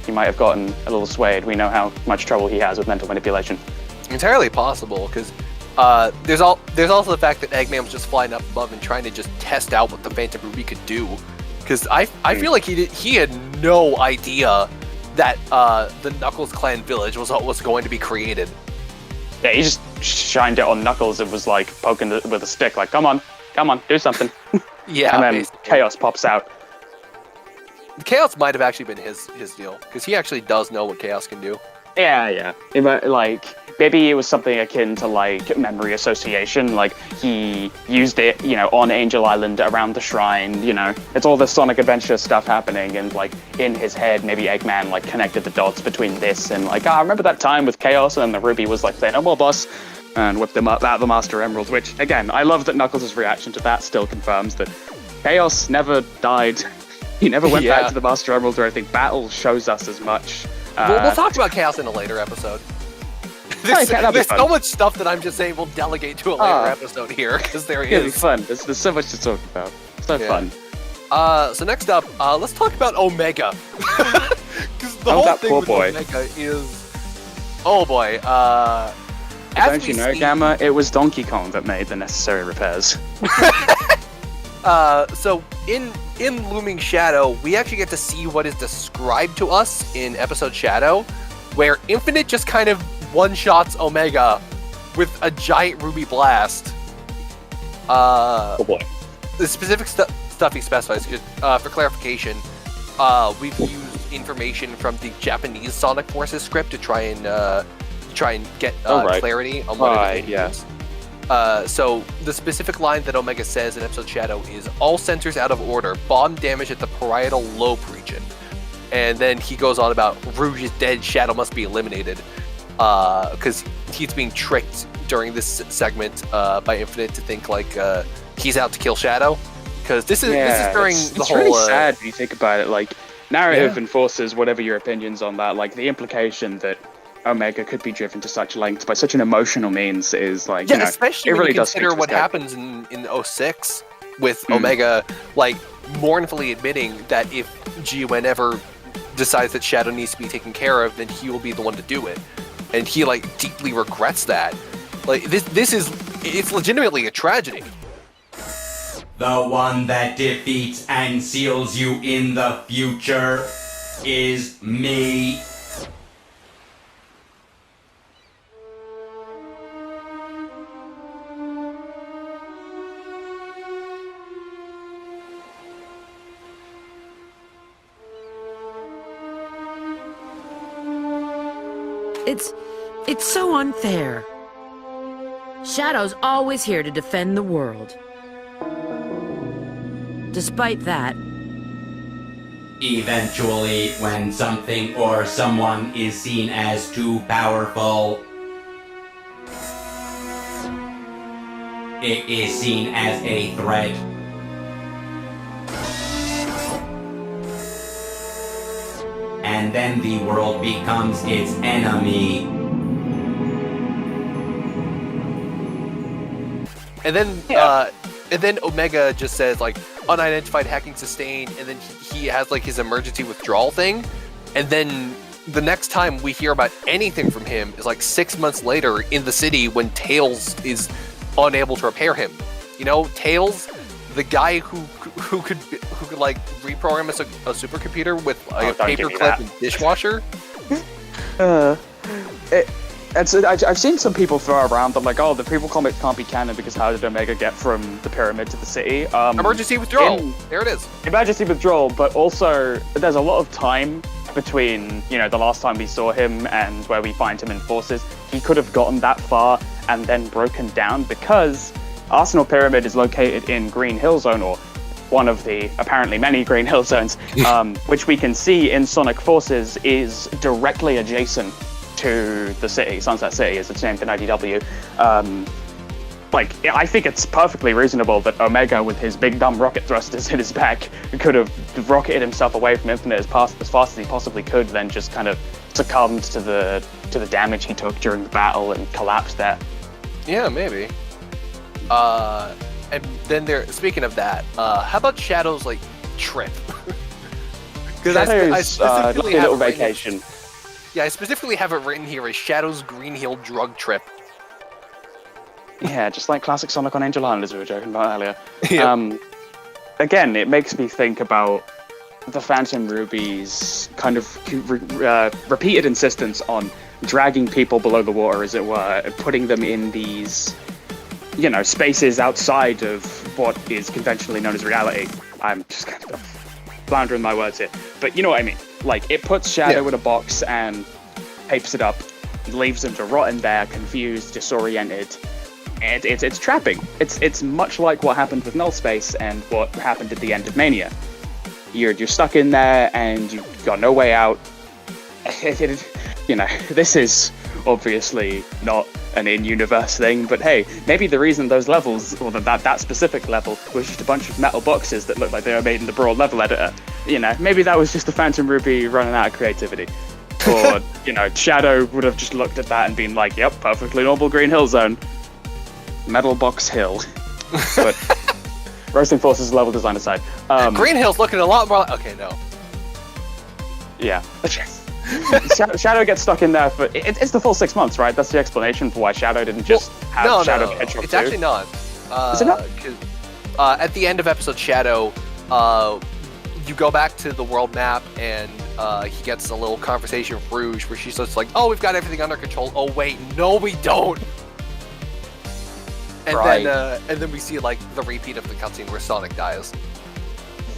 S2: he might have gotten a little swayed. We know how much trouble he has with mental manipulation.
S1: Entirely possible, because there's also the fact that Eggman was just flying up above and trying to just test out what the Phantom Ruby could do. Because I feel like he had no idea that the Knuckles Clan village was going to be created.
S2: Yeah, he just shined it on Knuckles and was like poking it with a stick, like, come on, do something.
S1: Yeah,
S2: and then
S1: basically.
S2: Chaos pops out.
S1: Chaos might have actually been his deal, because he actually does know what Chaos can do.
S2: Yeah. Maybe it was something akin to like memory association, like he used it, on Angel Island around the shrine, it's all the Sonic Adventure stuff happening, and like in his head, maybe Eggman like connected the dots between this and like, I remember that time with Chaos, and the Ruby was like, say no more, boss, and whipped him up out of the Master Emerald, which again, I love that Knuckles' reaction to that still confirms that Chaos never died. He never went back to the Master Emerald or anything. Battle shows us as much.
S1: We'll talk about Chaos in a later episode. There's so much stuff that I'm just saying we'll delegate to a later episode here, because there is.
S2: It'll be fun. There's so much to talk about. It's so fun.
S1: So next up, let's talk about Omega. Because the whole thing with Omega is... Oh boy.
S2: Don't you know, Gamma? It was Donkey Kong that made the necessary repairs.
S1: So in Looming Shadow, we actually get to see what is described to us in episode Shadow, where Infinite just kind of one-shots Omega with a giant ruby blast.
S2: Oh boy.
S1: The specific stuff he specifies, for clarification, we've used information from the Japanese Sonic Forces script to try and get clarity on what it means. So the specific line that Omega says in episode Shadow is, all sensors out of order, bomb damage at the parietal lobe region. And then he goes on about Rouge is dead, Shadow must be eliminated. Because he's being tricked during this segment by Infinite to think like he's out to kill Shadow. Because this is during the whole...
S2: It's really sad when you think about it. Like, narrative enforces whatever your opinions on that. Like, the implication that Omega could be driven to such lengths by such an emotional means is like,
S1: especially
S2: it
S1: when
S2: really
S1: you consider what happens in 06 with Omega, like, mournfully admitting that if GUN ever decides that Shadow needs to be taken care of, then he will be the one to do it. And he, like, deeply regrets that. Like, it's legitimately a tragedy.
S4: The
S6: The one that defeats and seals you in the future is me.
S7: It's so unfair. Shadow's always here to defend the world. Despite that,
S6: Eventually, when something or someone is seen as too powerful, it is seen as a threat. And then the world becomes its enemy.
S1: And then Omega just says like unidentified hacking sustained, and then he has like his emergency withdrawal thing, and then the next time we hear about anything from him is like 6 months later in the city when Tails is unable to repair him. You know, Tails, the guy who could like reprogram a supercomputer with like a paperclip and dishwasher.
S2: I've seen some people throw around that like, oh, the prequel comic can't be canon because how did Omega get from the pyramid to the city?
S1: Emergency withdrawal. There it is.
S2: Emergency withdrawal, but also there's a lot of time between, you know, the last time we saw him and where we find him in Forces. He could have gotten that far and then broken down because Arsenal Pyramid is located in Green Hill Zone, or one of the apparently many Green Hill Zones, which we can see in Sonic Forces is directly adjacent to the city. Sunset City is its named in IDW. I think it's perfectly reasonable that Omega, with his big dumb rocket thrusters in his back, could have rocketed himself away from Infinite as fast as he possibly could, then just kind of succumbed to the damage he took during the battle and collapsed there.
S1: Yeah, maybe. And then speaking of that, how about Shadow's like trip? Because
S2: I specifically have a little vacation.
S1: I specifically have it written here as Shadow's Green Hill drug trip.
S2: Yeah, just like classic Sonic on Angel Island, as we were joking about earlier.
S1: Yep.
S2: Again, it makes me think about the Phantom Ruby's kind of repeated insistence on dragging people below the water, as it were, and putting them in these, you know, spaces outside of what is conventionally known as reality. I'm just kind of floundering my words here, but you know what I mean. Like, it puts Shadow in a box and tapes it up, leaves him to rot in there, confused, disoriented. And it's trapping. It's much like what happened with Null Space and what happened at the end of Mania. You're stuck in there and you've got no way out. You know, this is obviously not an in-universe thing, but hey, maybe the reason those levels, or that specific level, was just a bunch of metal boxes that looked like they were made in the Brawl level editor. You know, maybe that was just the Phantom Ruby running out of creativity. Or, you know, Shadow would have just looked at that and been like, yep, perfectly normal Green Hill Zone. Metal Box Hill. But Roasting Forces level design aside.
S1: Green Hill's looking a lot more like... Okay, no.
S2: Yeah. Shadow gets stuck in there for... It's the full 6 months, right? That's the explanation for why Shadow didn't just have Shadow Hedgehog 2.
S1: It's actually not.
S2: Is it not?
S1: Because at the end of episode Shadow, you go back to the world map and he gets a little conversation with Rouge where she's just like, oh, we've got everything under control. Oh, wait, no, we don't. And then we see like the repeat of the cutscene where Sonic dies.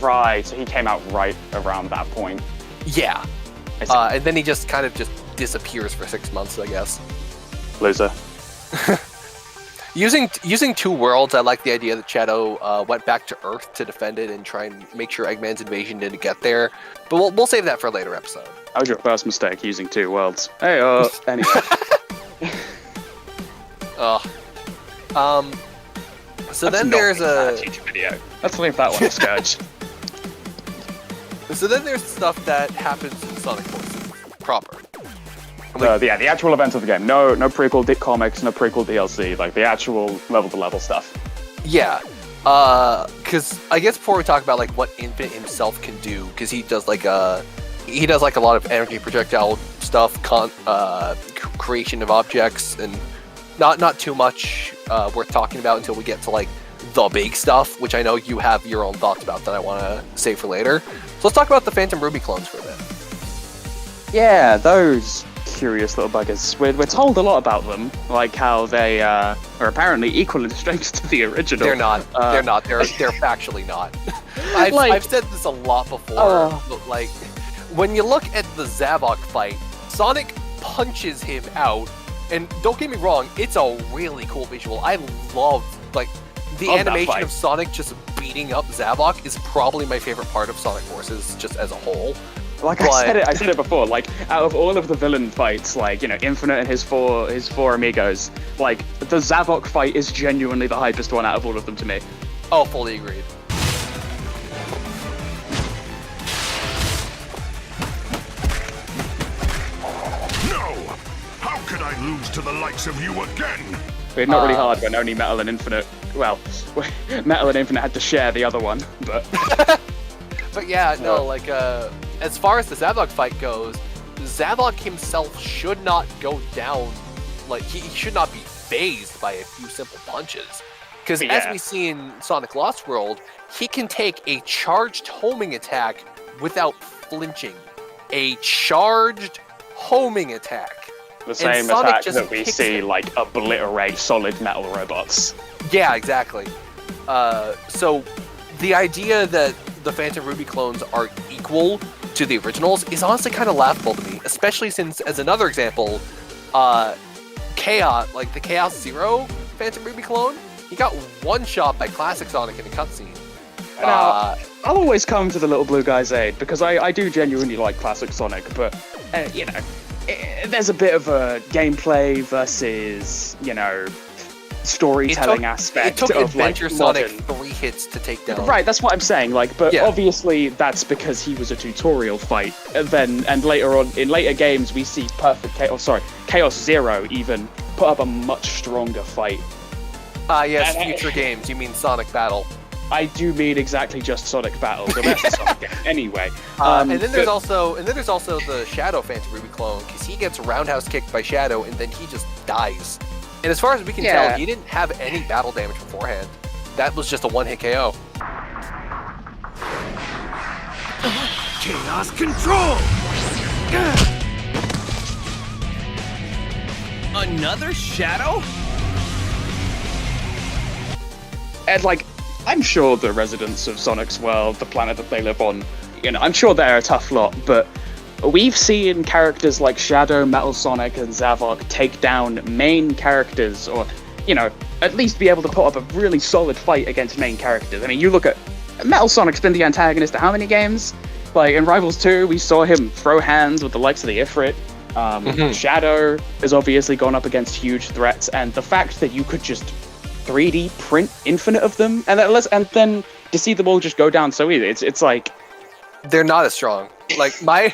S2: Right, so he came out right around that point.
S1: Yeah. And then he just kind of just disappears for 6 months, I guess.
S2: Loser.
S1: Using two worlds, I like the idea that Shadow went back to Earth to defend it and try and make sure Eggman's invasion didn't get there. But we'll save that for a later episode.
S2: That was your first mistake, using two worlds. Hey, anyway.
S1: So then there's a
S2: teacher video. Let's leave that one a scourge.
S1: So then there's stuff that happens in Sonic Forces proper.
S2: The actual events of the game. No prequel comics, no prequel DLC. Like the actual level-to-level stuff.
S1: Yeah, because I guess before we talk about like what Infinite himself can do, because he does like a lot of energy projectile stuff, creation of objects, and not too much worth talking about until we get to like the big stuff, which I know you have your own thoughts about that I want to save for later. So let's talk about the Phantom Ruby clones for a bit.
S2: Yeah, those curious little buggers. We're told a lot about them, like how they are apparently equal in strength to the original.
S1: They're not. They're not. They're factually not. I've said this a lot before. But like, when you look at the Zavok fight, Sonic punches him out, and don't get me wrong, it's a really cool visual. I love the animation of Sonic just beating up Zavok is probably my favorite part of Sonic Forces, just as a whole.
S2: Like I said it before. Like out of all of the villain fights, like Infinite and his four amigos, like the Zavok fight is genuinely the hypest one out of all of them to me.
S1: Oh, fully agreed.
S8: No! How could I lose to the likes of you again?
S2: It's not really hard when only Metal and Infinite. Well, Metal and Infinite had to share the other one, but.
S1: But yeah, no, as far as the Zavok fight goes, Zavok himself should not go down, he should not be phased by a few simple punches. Because as we see in Sonic Lost World, he can take a charged homing attack without flinching. A charged homing attack.
S2: The same attack that we see, obliterate solid metal robots.
S1: Yeah, exactly. So the idea that the Phantom Ruby clones are equal to the originals is honestly kind of laughable to me, especially since, as another example, Chaos, the Chaos Zero Phantom Ruby clone, he got one-shot by Classic Sonic in a cutscene.
S2: Now, I'll always come to the little blue guy's aid, because I do genuinely like Classic Sonic, but, there's a bit of a gameplay versus, storytelling aspect
S1: it took
S2: of
S1: Adventure Sonic
S2: modern...
S1: 3 hits to take down.
S2: Right, that's what I'm saying. Obviously that's because he was a tutorial fight. And later on, in later games, we see Chaos Zero even put up a much stronger fight.
S1: Yes, future games. You mean Sonic Battle?
S2: I do mean exactly just Sonic Battle. The rest of Sonic game, anyway.
S1: And then there's also the Shadow Phantom Ruby clone, because he gets roundhouse kicked by Shadow and then he just dies. And as far as we can tell, he didn't have any battle damage beforehand. That was just a one-hit KO.
S4: Chaos Control! Another Shadow?
S2: And I'm sure the residents of Sonic's world, the planet that they live on, I'm sure they're a tough lot, but we've seen characters like Shadow, Metal Sonic, and Zavok take down main characters, or, at least be able to put up a really solid fight against main characters. I mean, you look at Metal Sonic's been the antagonist to how many games? In Rivals 2, we saw him throw hands with the likes of the Ifrit. Shadow has obviously gone up against huge threats, and the fact that you could just 3D print infinite of them, and then to see them all just go down so easy, it's like...
S1: They're not as strong. My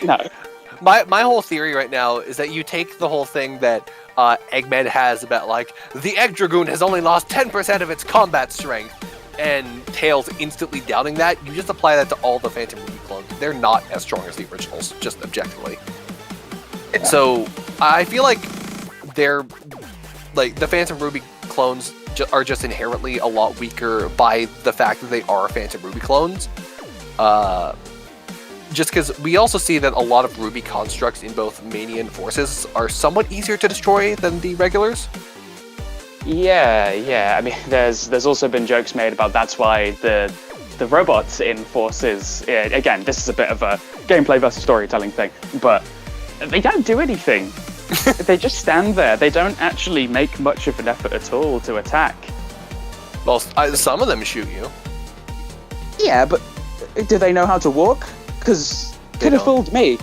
S1: whole theory right now is that you take the whole thing that Eggman has about the Egg Dragoon has only lost 10% of its combat strength, and Tails instantly doubting that. You just apply that to all the Phantom Ruby clones. They're not as strong as the originals, just objectively. Yeah. So I feel like they're the Phantom Ruby clones are just inherently a lot weaker by the fact that they are Phantom Ruby clones. Just because we also see that a lot of Ruby constructs in both Mania and Forces are somewhat easier to destroy than the regulars.
S2: Yeah. I mean, there's also been jokes made about that's why the robots in Forces, again, this is a bit of a gameplay versus storytelling thing, but they don't do anything. They just stand there. They don't actually make much of an effort at all to attack.
S1: Well, some of them shoot you.
S2: Yeah, but do they know how to walk? Because could have fooled me.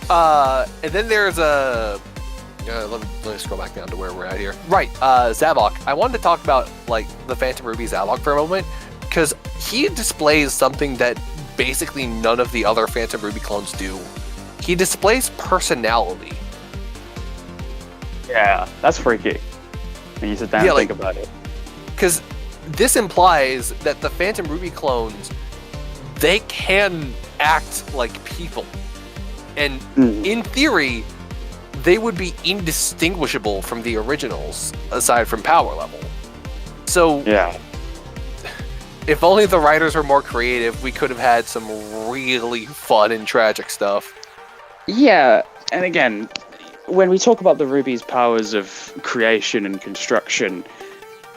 S1: And then there's let me scroll back down to where we're at here. Right, Zavok. I wanted to talk about the Phantom Ruby Zavok for a moment, because he displays something that basically none of the other Phantom Ruby clones do. He displays personality.
S2: Yeah, that's freaky. When you sit down and think about it.
S1: Because this implies that the Phantom Ruby clones, they can act like people. And in theory, they would be indistinguishable from the originals, aside from power level. So
S2: Yeah.
S1: if only the writers were more creative, we could have had some really fun and tragic stuff.
S2: Yeah, and again, when we talk about the Ruby's powers of creation and construction,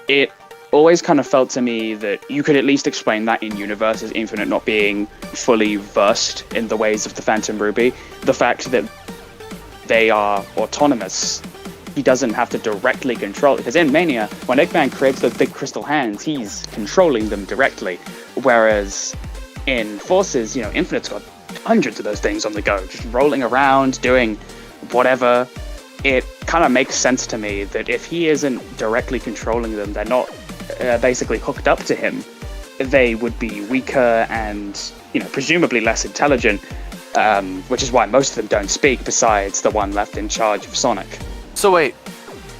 S2: it always kind of felt to me that you could at least explain that in universe as Infinite not being fully versed in the ways of the Phantom Ruby. The fact that they are autonomous, he doesn't have to directly control it. Because in Mania, when Eggman creates those big crystal hands, he's controlling them directly. Whereas in Forces, Infinite's got hundreds of those things on the go, just rolling around, doing whatever. It kind of makes sense to me that if he isn't directly controlling them, they're not basically hooked up to him, they would be weaker and, presumably less intelligent, which is why most of them don't speak, besides the one left in charge of Sonic.
S1: So wait,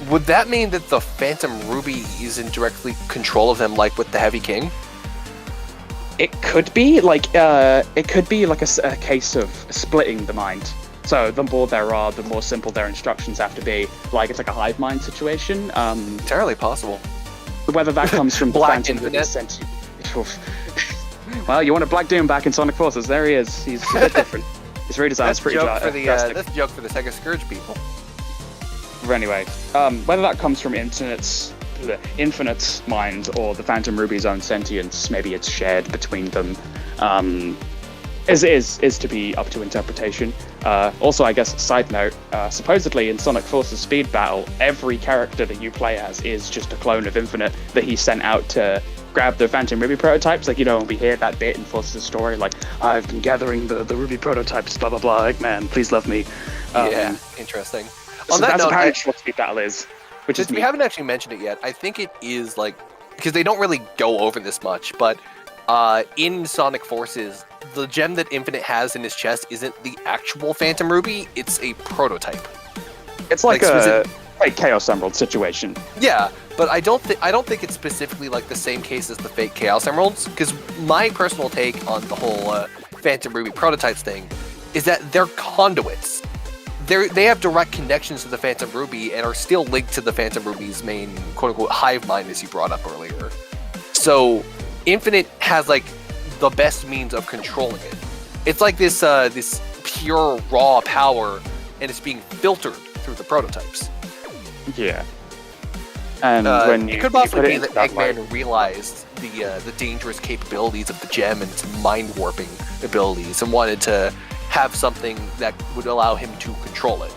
S1: would that mean that the Phantom Ruby is in directly control of them, like with the Heavy King?
S2: It could be like a case of splitting the mind. So the more there are, the more simple their instructions have to be. Like it's like a hive mind situation.
S1: Entirely possible.
S2: Whether that comes from the
S1: Black
S2: Phantom
S1: Infinite.
S2: sent you. Well, you want a Black Doom back in Sonic Forces? There he is. He's a bit different. His redesign's pretty drastic.
S1: That's a joke for the Sega Scourge people.
S2: But anyway, whether that comes from Infinite's mind or the Phantom Ruby's own sentience, maybe it's shared between them, is to be up to interpretation. Also, I guess, side note, supposedly in Sonic Forces Speed Battle, every character that you play as is just a clone of Infinite that he sent out to grab the Phantom Ruby prototypes. Like, we hear that bit in Forces' story, like, I've been gathering the Ruby prototypes, blah blah blah, Eggman, please love me.
S1: Yeah, interesting.
S2: So
S1: On that
S2: that's
S1: note,
S2: apparently what Speed Battle is. Which is
S1: we haven't actually mentioned it yet. I think it is like, because they don't really go over this much, but in Sonic Forces, the gem that Infinite has in his chest isn't the actual Phantom Ruby, it's a prototype.
S2: It's like a fake Chaos Emerald situation.
S1: Yeah, but I don't think it's specifically like the same case as the fake Chaos Emeralds, because my personal take on the whole Phantom Ruby prototypes thing is that they're conduits. They have direct connections to the Phantom Ruby and are still linked to the Phantom Ruby's main quote-unquote hive mind, as you brought up earlier. So Infinite has like the best means of controlling it. It's like this pure raw power, and it's being filtered through the prototypes.
S2: Yeah. And when
S1: it could possibly be that Eggman realized the dangerous capabilities of the gem and its mind warping abilities, and wanted to have something that would allow him to control it.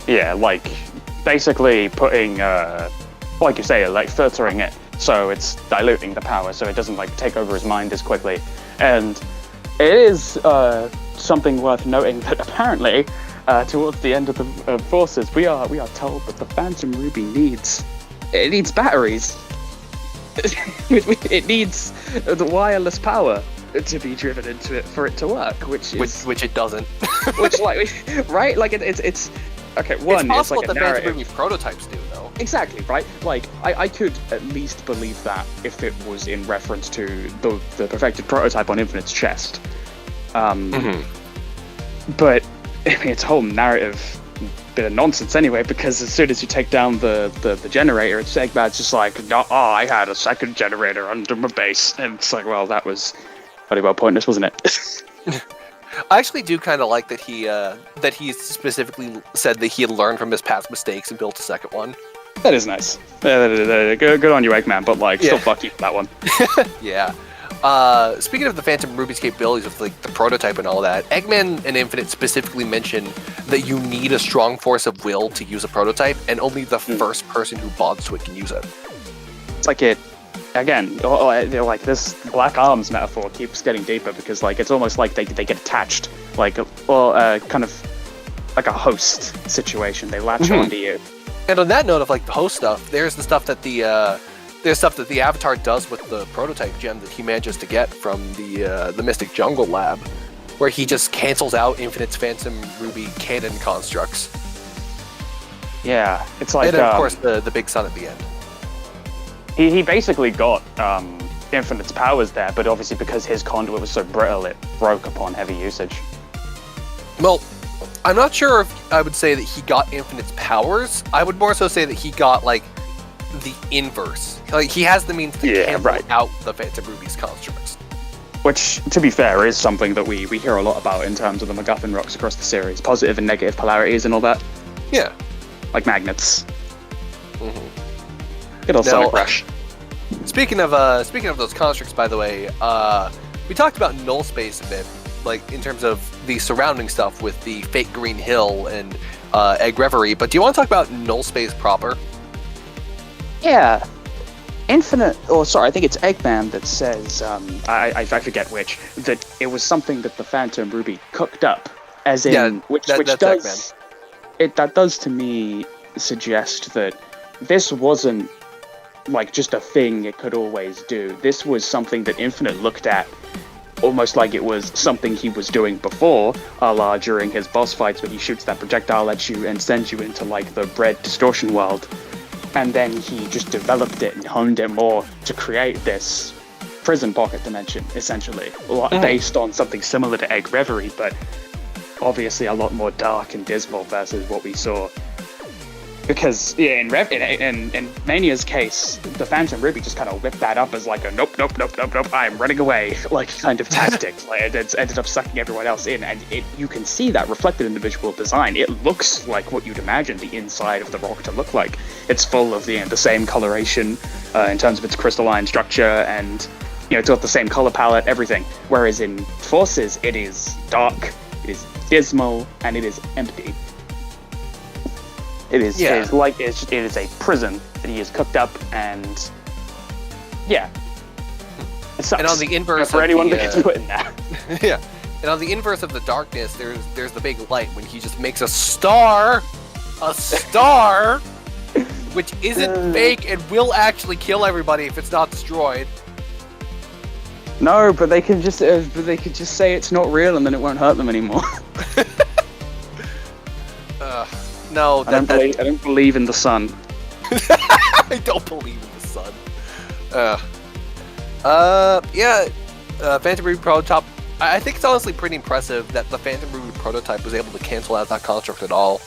S2: Yeah, like basically putting, like you say, like filtering it, so it's diluting the power, so it doesn't like take over his mind as quickly. And it is something worth noting that apparently, towards the end of the Forces, we are told that the Phantom Ruby needs batteries. It needs the wireless power to be driven into it for it to work, which
S1: it doesn't.
S2: which like right, like it's okay. One,
S1: it's possible
S2: like a
S1: the Phantom
S2: narrative.
S1: Ruby prototypes do though.
S2: Exactly, right? Like I could at least believe that if it was in reference to the perfected prototype on Infinite's chest. But I mean, it's a whole narrative bit of nonsense anyway, because as soon as you take down the generator, it's Eggman's just like, I had a second generator under my base, and it's like, well, that was pretty well pointless, wasn't it?
S1: I actually do kind of like that he specifically said that he had learned from his past mistakes and built a second one.
S2: That is nice. Good on you, Eggman, but like, still fuck you for that one.
S1: Yeah. Speaking of the Phantom Ruby's capabilities with like the prototype and all that, Eggman and Infinite specifically mention that you need a strong force of will to use a prototype, and only the first person who bonds to it can use it.
S2: It's like it, again, like this Black Arms metaphor keeps getting deeper, because like it's almost like they get attached, like kind of like a host situation. They latch onto you.
S1: And on that note of like the host stuff, there's the stuff that the Avatar does with the prototype gem that he manages to get from the Mystic Jungle Lab, where he just cancels out Infinite's Phantom Ruby canon constructs.
S2: Yeah, it's like,
S1: and of course the big sun at the end.
S2: He basically got Infinite's powers there, but obviously because his conduit was so brittle, it broke upon heavy usage.
S1: Well, I'm not sure if I would say that he got Infinite's powers. I would more so say that he got like the inverse. Like, he has the means to cancel out the Phantom Ruby's constructs.
S2: Which, to be fair, is something that we hear a lot about in terms of the MacGuffin rocks across the series. Positive and negative polarities and all that.
S1: Yeah.
S2: Like magnets.
S1: Mm-hmm.
S2: Good old Sonic Rush.
S1: Speaking of those constructs, by the way, we talked about null space a bit, like in terms of the surrounding stuff with the fake green hill and Egg Reverie. But do you want to talk about null space proper?
S2: Yeah. I think it's Eggman that says, I forget which, that it was something that the Phantom Ruby cooked up, as in, which does Eggman. That does to me suggest that this wasn't like just a thing it could always do. This was something that Infinite looked at almost like it was something he was doing before, a la during his boss fights when he shoots that projectile at you and sends you into like the red distortion world. And then he just developed it and honed it more to create this prison pocket dimension, essentially, based on something similar to Egg Reverie, but obviously a lot more dark and dismal versus what we saw. Because in Mania's case, the Phantom Ruby just kind of whipped that up as like a nope, I'm running away, like kind of tactic. Like, it ended up sucking everyone else in, and you can see that reflected in the visual design. It looks like what you'd imagine the inside of the rock to look like. It's full of the same coloration in terms of its crystalline structure, and it's got the same color palette, everything. Whereas in Forces, it is dark, it is dismal, and it is empty. It is a prison that he has cooked up, and it sucks.
S1: And on the inverse
S2: for anyone that gets put in that.
S1: Yeah, and on the inverse of the darkness, there's the big light when he just makes a star, which isn't fake and will actually kill everybody if it's not destroyed.
S2: No, but they can just say it's not real, and then it won't hurt them anymore.
S1: No,
S2: I don't believe in the sun.
S1: I don't believe in the sun. Phantom Ruby prototype. I think it's honestly pretty impressive that the Phantom Ruby prototype was able to cancel out that construct at all.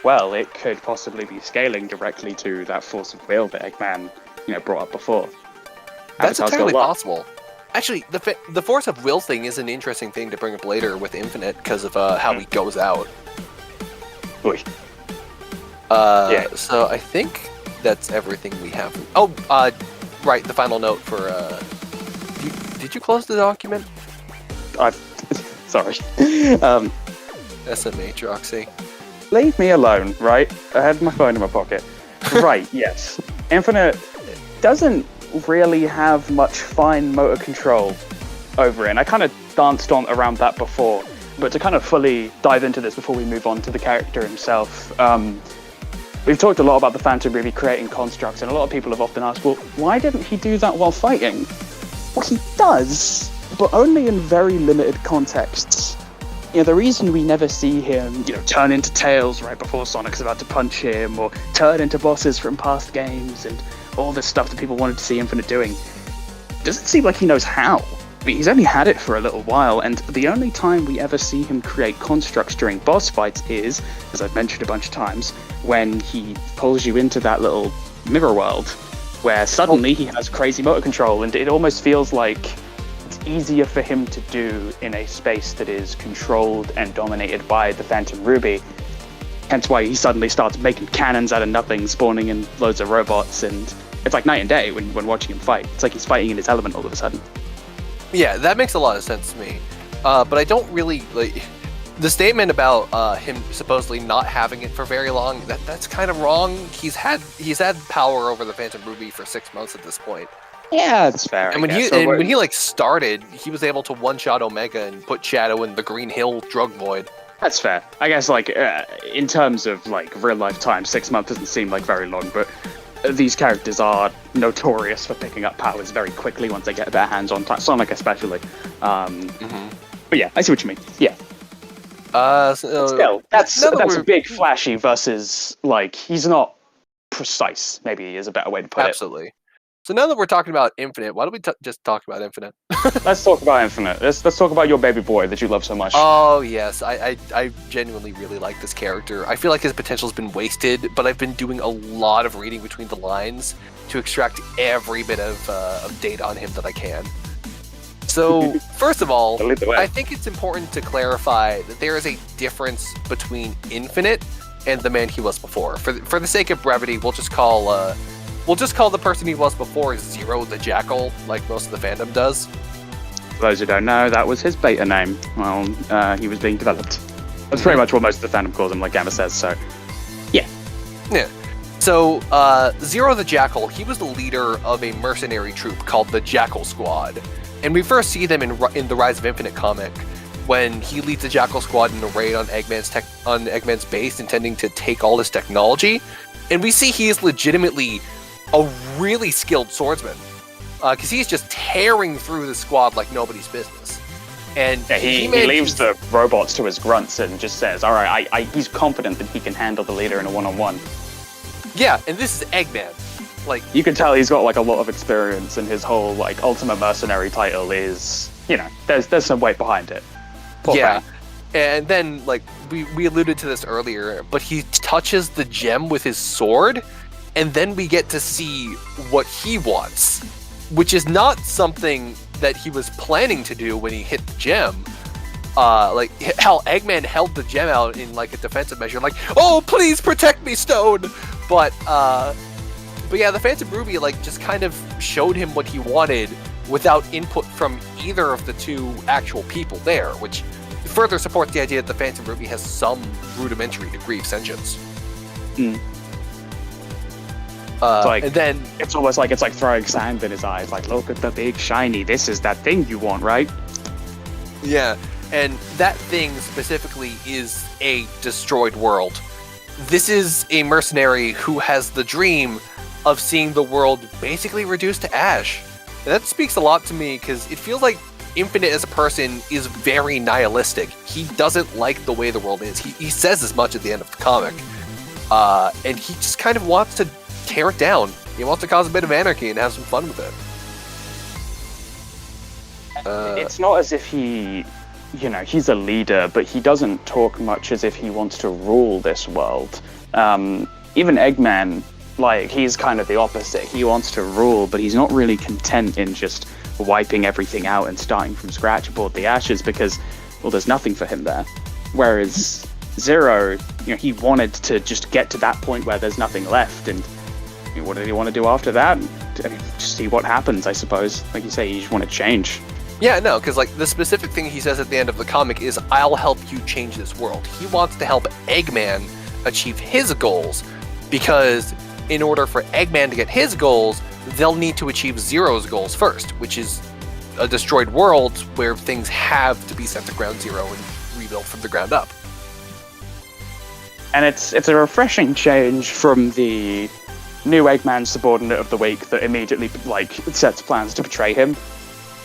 S2: Well, it could possibly be scaling directly to that force of will that Eggman, brought up before.
S1: That's entirely possible. Actually, the force of will thing is an interesting thing to bring up later with Infinite because of how he goes out. So I think that's everything we have. Oh, right, the final note for, did you close the document?
S2: Sorry.
S1: SMA, Troxy.
S2: Leave me alone, right? I had my phone in my pocket. Right, yes. Infinite doesn't really have much fine motor control over it, and I kind of danced around that before. But to kind of fully dive into this before we move on to the character himself, we've talked a lot about the Phantom Ruby creating constructs, and a lot of people have often asked, well, why didn't he do that while fighting? Well, he does, but only in very limited contexts. The reason we never see him, turn into Tails right before Sonic's about to punch him, or turn into bosses from past games, and all this stuff that people wanted to see Infinite doing, doesn't seem like he knows how. He's only had it for a little while, and the only time we ever see him create constructs during boss fights is, as I've mentioned a bunch of times, when he pulls you into that little mirror world, where suddenly he has crazy motor control, and it almost feels like it's easier for him to do in a space that is controlled and dominated by the Phantom Ruby. Hence why he suddenly starts making cannons out of nothing, spawning in loads of robots, and it's like night and day when watching him fight. It's like he's fighting in his element all of a sudden.
S1: Yeah, that makes a lot of sense to me. But I don't really like the statement about him supposedly not having it for very long. That's kind of wrong. He's had power over the Phantom Ruby for 6 months at this point.
S2: Yeah, that's fair.
S1: And when he started, he was able to one-shot Omega and put Shadow in the Green Hill drug void.
S2: That's fair. I guess in terms of real life time, 6 months doesn't seem like very long, but these characters are notorious for picking up powers very quickly once they get their hands on Sonic, especially. But yeah, I see what you mean. Yeah. Still, that's a big flashy versus he's not precise. Maybe is a better way to put it.
S1: Absolutely. So now that we're talking about Infinite, why don't we just talk about Infinite?
S2: Let's talk about Infinite. Let's talk about your baby boy that you love so much.
S1: Oh yes, I genuinely really like this character. I feel like his potential's been wasted, but I've been doing a lot of reading between the lines to extract every bit of data on him that I can. So first of all, I think it's important to clarify that there is a difference between Infinite and the man he was before. For the sake of brevity, we'll just call the person he was before Zero the Jackal, like most of the fandom does.
S2: For those who don't know, that was his beta name while he was being developed. That's pretty much what most of the fandom calls him, like Gamma says, so yeah.
S1: Yeah. So, Zero the Jackal, he was the leader of a mercenary troop called the Jackal Squad. And we first see them in the Rise of Infinite comic, when he leads the Jackal Squad in a raid on Eggman's base, intending to take all his technology. And we see he is legitimately a really skilled swordsman, because he's just tearing through the squad like nobody's business. And
S2: yeah, he leaves the robots to his grunts and just says, all right, he's confident that he can handle the leader in a one-on-one.
S1: Yeah, and this is Eggman. Like,
S2: you can tell he's got like a lot of experience, and his whole like ultimate mercenary title is, there's some weight behind it. Poor
S1: yeah.
S2: thing.
S1: And then, like, we alluded to this earlier, but he touches the gem with his sword, and then we get to see what he wants, which is not something that he was planning to do when he hit the gem. Like, hell, Eggman held the gem out in, like, a defensive measure, like, oh, please protect me, Stone! But yeah, the Phantom Ruby, like, just kind of showed him what he wanted without input from either of the two actual people there, which further supports the idea that the Phantom Ruby has some rudimentary degree of sentience. And then
S2: it's almost like it's like throwing sand in his eyes, like, look at the big shiny, this is that thing you want, right?
S1: Yeah, and that thing specifically is a destroyed world. This is a mercenary who has the dream of seeing the world basically reduced to ash. And that speaks a lot to me, because it feels like Infinite as a person is very nihilistic. He doesn't like the way the world is. He says as much at the end of the comic. And he just kind of wants to tear it down. He wants to cause a bit of anarchy and have some fun with it.
S2: It's not as if he, he's a leader, but he doesn't talk much as if he wants to rule this world. Even Eggman, like, he's kind of the opposite. He wants to rule, but he's not really content in just wiping everything out and starting from scratch aboard the ashes, because, well, there's nothing for him there. Whereas Zero, he wanted to just get to that point where there's nothing left, and what did he want to do after that? I mean, just see what happens, I suppose. Like you say, you just want to change.
S1: Yeah, no, because, like, the specific thing he says at the end of the comic is, I'll help you change this world. He wants to help Eggman achieve his goals, because in order for Eggman to get his goals, they'll need to achieve Zero's goals first, which is a destroyed world where things have to be sent to ground zero and rebuilt from the ground up.
S2: And it's a refreshing change from the new Eggman subordinate of the week that immediately, like, sets plans to betray him.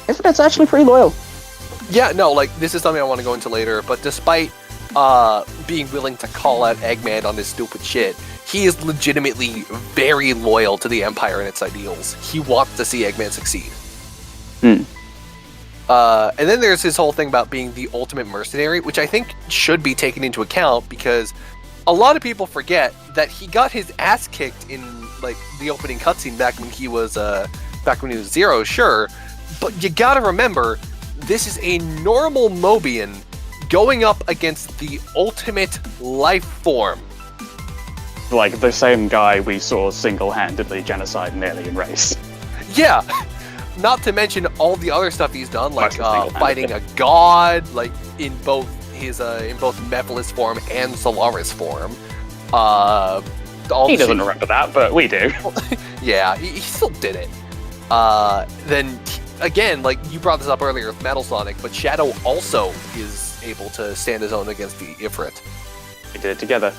S2: It's actually pretty loyal.
S1: Yeah, no, like, this is something I want to go into later, but despite being willing to call out Eggman on his stupid shit, he is legitimately very loyal to the Empire and its ideals. He wants to see Eggman succeed. And then there's his whole thing about being the ultimate mercenary, which I think should be taken into account, because a lot of people forget that he got his ass kicked in, like, the opening cutscene back when he was Zero, sure, but you gotta remember, this is a normal Mobian going up against the ultimate life form.
S2: Like the same guy we saw single-handedly genocide an alien race.
S1: Yeah, not to mention all the other stuff he's done, like fighting a god, like in both Mephiles form and Solaris form.
S2: He doesn't remember that, but we do.
S1: Yeah, he still did it. Then again, like you brought this up earlier with Metal Sonic, but Shadow also is able to stand his own against the Ifrit.
S2: They did it together.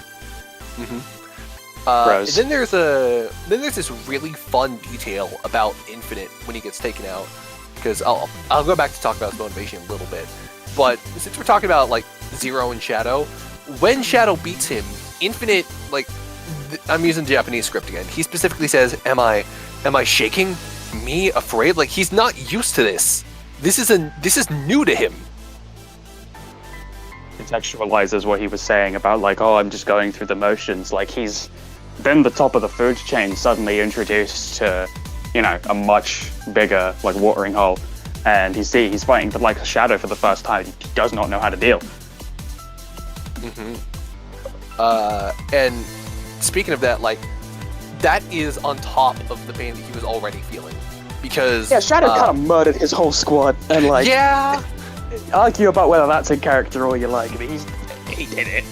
S1: And then there's this really fun detail about Infinite when he gets taken out, because I'll go back to talk about his motivation a little bit, but since we're talking about like Zero and Shadow, when Shadow beats him, Infinite, like, I'm using Japanese script again, he specifically says, am I shaking? me afraid? Like, he's not used to this. This is new to him.
S2: Contextualizes what he was saying about, like, oh, I'm just going through the motions. Like, he's been the top of the food chain, suddenly introduced to, you know, a much bigger, like, watering hole. And he's fighting the like a shadow for the first time. He does not know how to deal.
S1: And speaking of that, like, that is on top of the pain that he was already feeling. Because
S2: Shadow kind of murdered his whole squad, and like, argue about whether that's in character or you like, but he did it.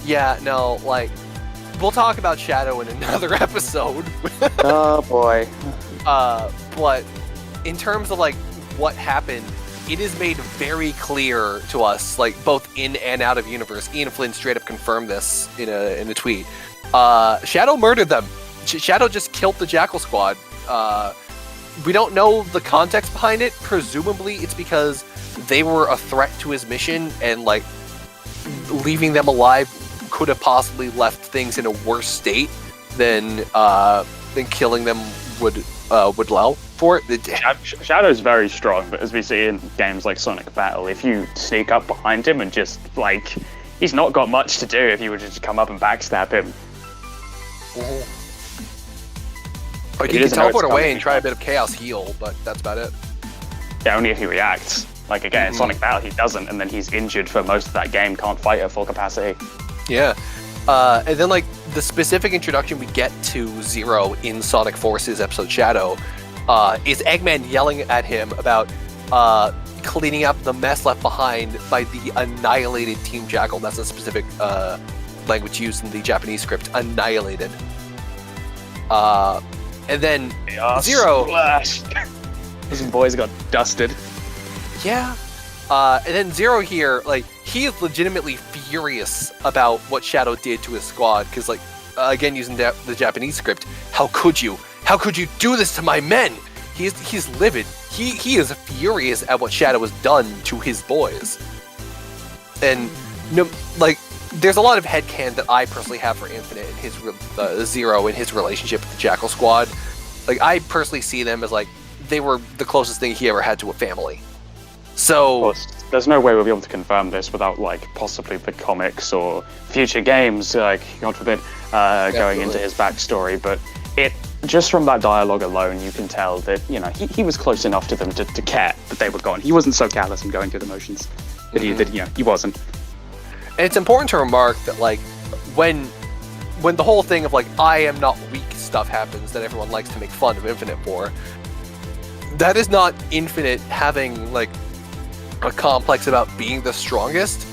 S1: Yeah, no, like, we'll talk about Shadow in another episode.
S2: Oh boy.
S1: But in terms of like what happened, it is made very clear to us, like both in and out of universe. Ian Flynn straight up confirmed this in a tweet. Shadow murdered them. Shadow just killed the Jackal Squad. We don't know the context behind it. Presumably, it's because they were a threat to his mission, and like leaving them alive could have possibly left things in a worse state than killing them would allow for it.
S2: Shadow's very strong, but as we see in games like Sonic Battle, if you sneak up behind him and just like, he's not got much to do if you were to just come up and backstab him.
S1: Like, you can teleport away and try a bit of Chaos Heal, but that's about it.
S2: Yeah, only if he reacts. Like, again, in Sonic Battle, he doesn't, and then he's injured for most of that game, can't fight at full capacity.
S1: Yeah. And then, like, the specific introduction we get to Zero in Sonic Forces episode Shadow is Eggman yelling at him about cleaning up the mess left behind by the annihilated Team Jackal. That's a specific language used in the Japanese script, annihilated. And then Zero...
S2: Those boys got dusted.
S1: Yeah. And then Zero here, like, he is legitimately furious about what Shadow did to his squad, because, like, again, using the Japanese script, how could you? How could you do this to my men? He's livid. He is furious at what Shadow has done to his boys. And, like, there's a lot of headcanon that I personally have for Infinite and his Zero and his relationship with the Jackal Squad. Like, I personally see them as, like, they were the closest thing he ever had to a family. So
S2: there's no way we'll be able to confirm this without, like, possibly the comics or future games, like, God forbid, going into his backstory. But it, just from that dialogue alone, you can tell that, you know, he was close enough to them to care that they were gone. He wasn't so callous and going through the motions that he wasn't.
S1: And it's important to remark that, like, when the whole thing of, like, I am not weak stuff happens that everyone likes to make fun of Infinite for, that is not Infinite having, like, a complex about being the strongest.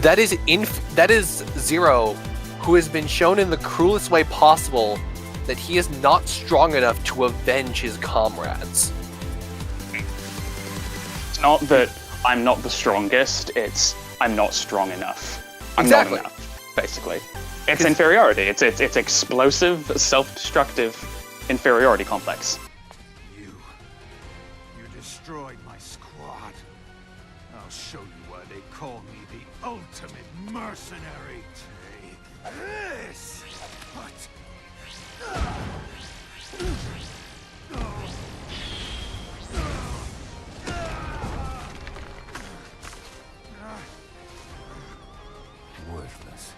S1: That is Zero, who has been shown in the cruelest way possible that he is not strong enough to avenge his comrades.
S2: It's not that I'm not the strongest, it's I'm not strong enough. I'm
S1: Exactly.
S2: not enough, basically. It's inferiority. It's explosive, self-destructive inferiority complex.
S8: You destroyed my squad. I'll show you why they call me the ultimate mercenary. Take this! What?
S9: Worthless.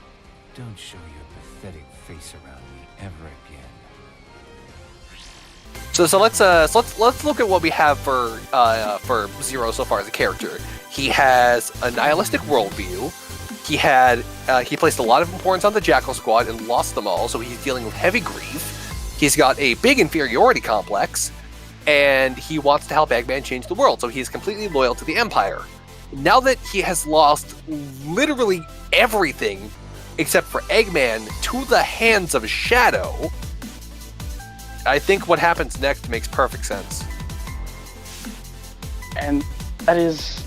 S9: Don't show your pathetic face around me ever again.
S1: So let's look at what we have for Zero so far as a character. He has a nihilistic worldview. He placed a lot of importance on the Jackal Squad and lost them all, so he's dealing with heavy grief. He's got a big inferiority complex, and he wants to help Eggman change the world, so he's completely loyal to the Empire. Now that he has lost literally everything except for Eggman to the hands of Shadow, I think what happens next makes perfect sense.
S2: And that is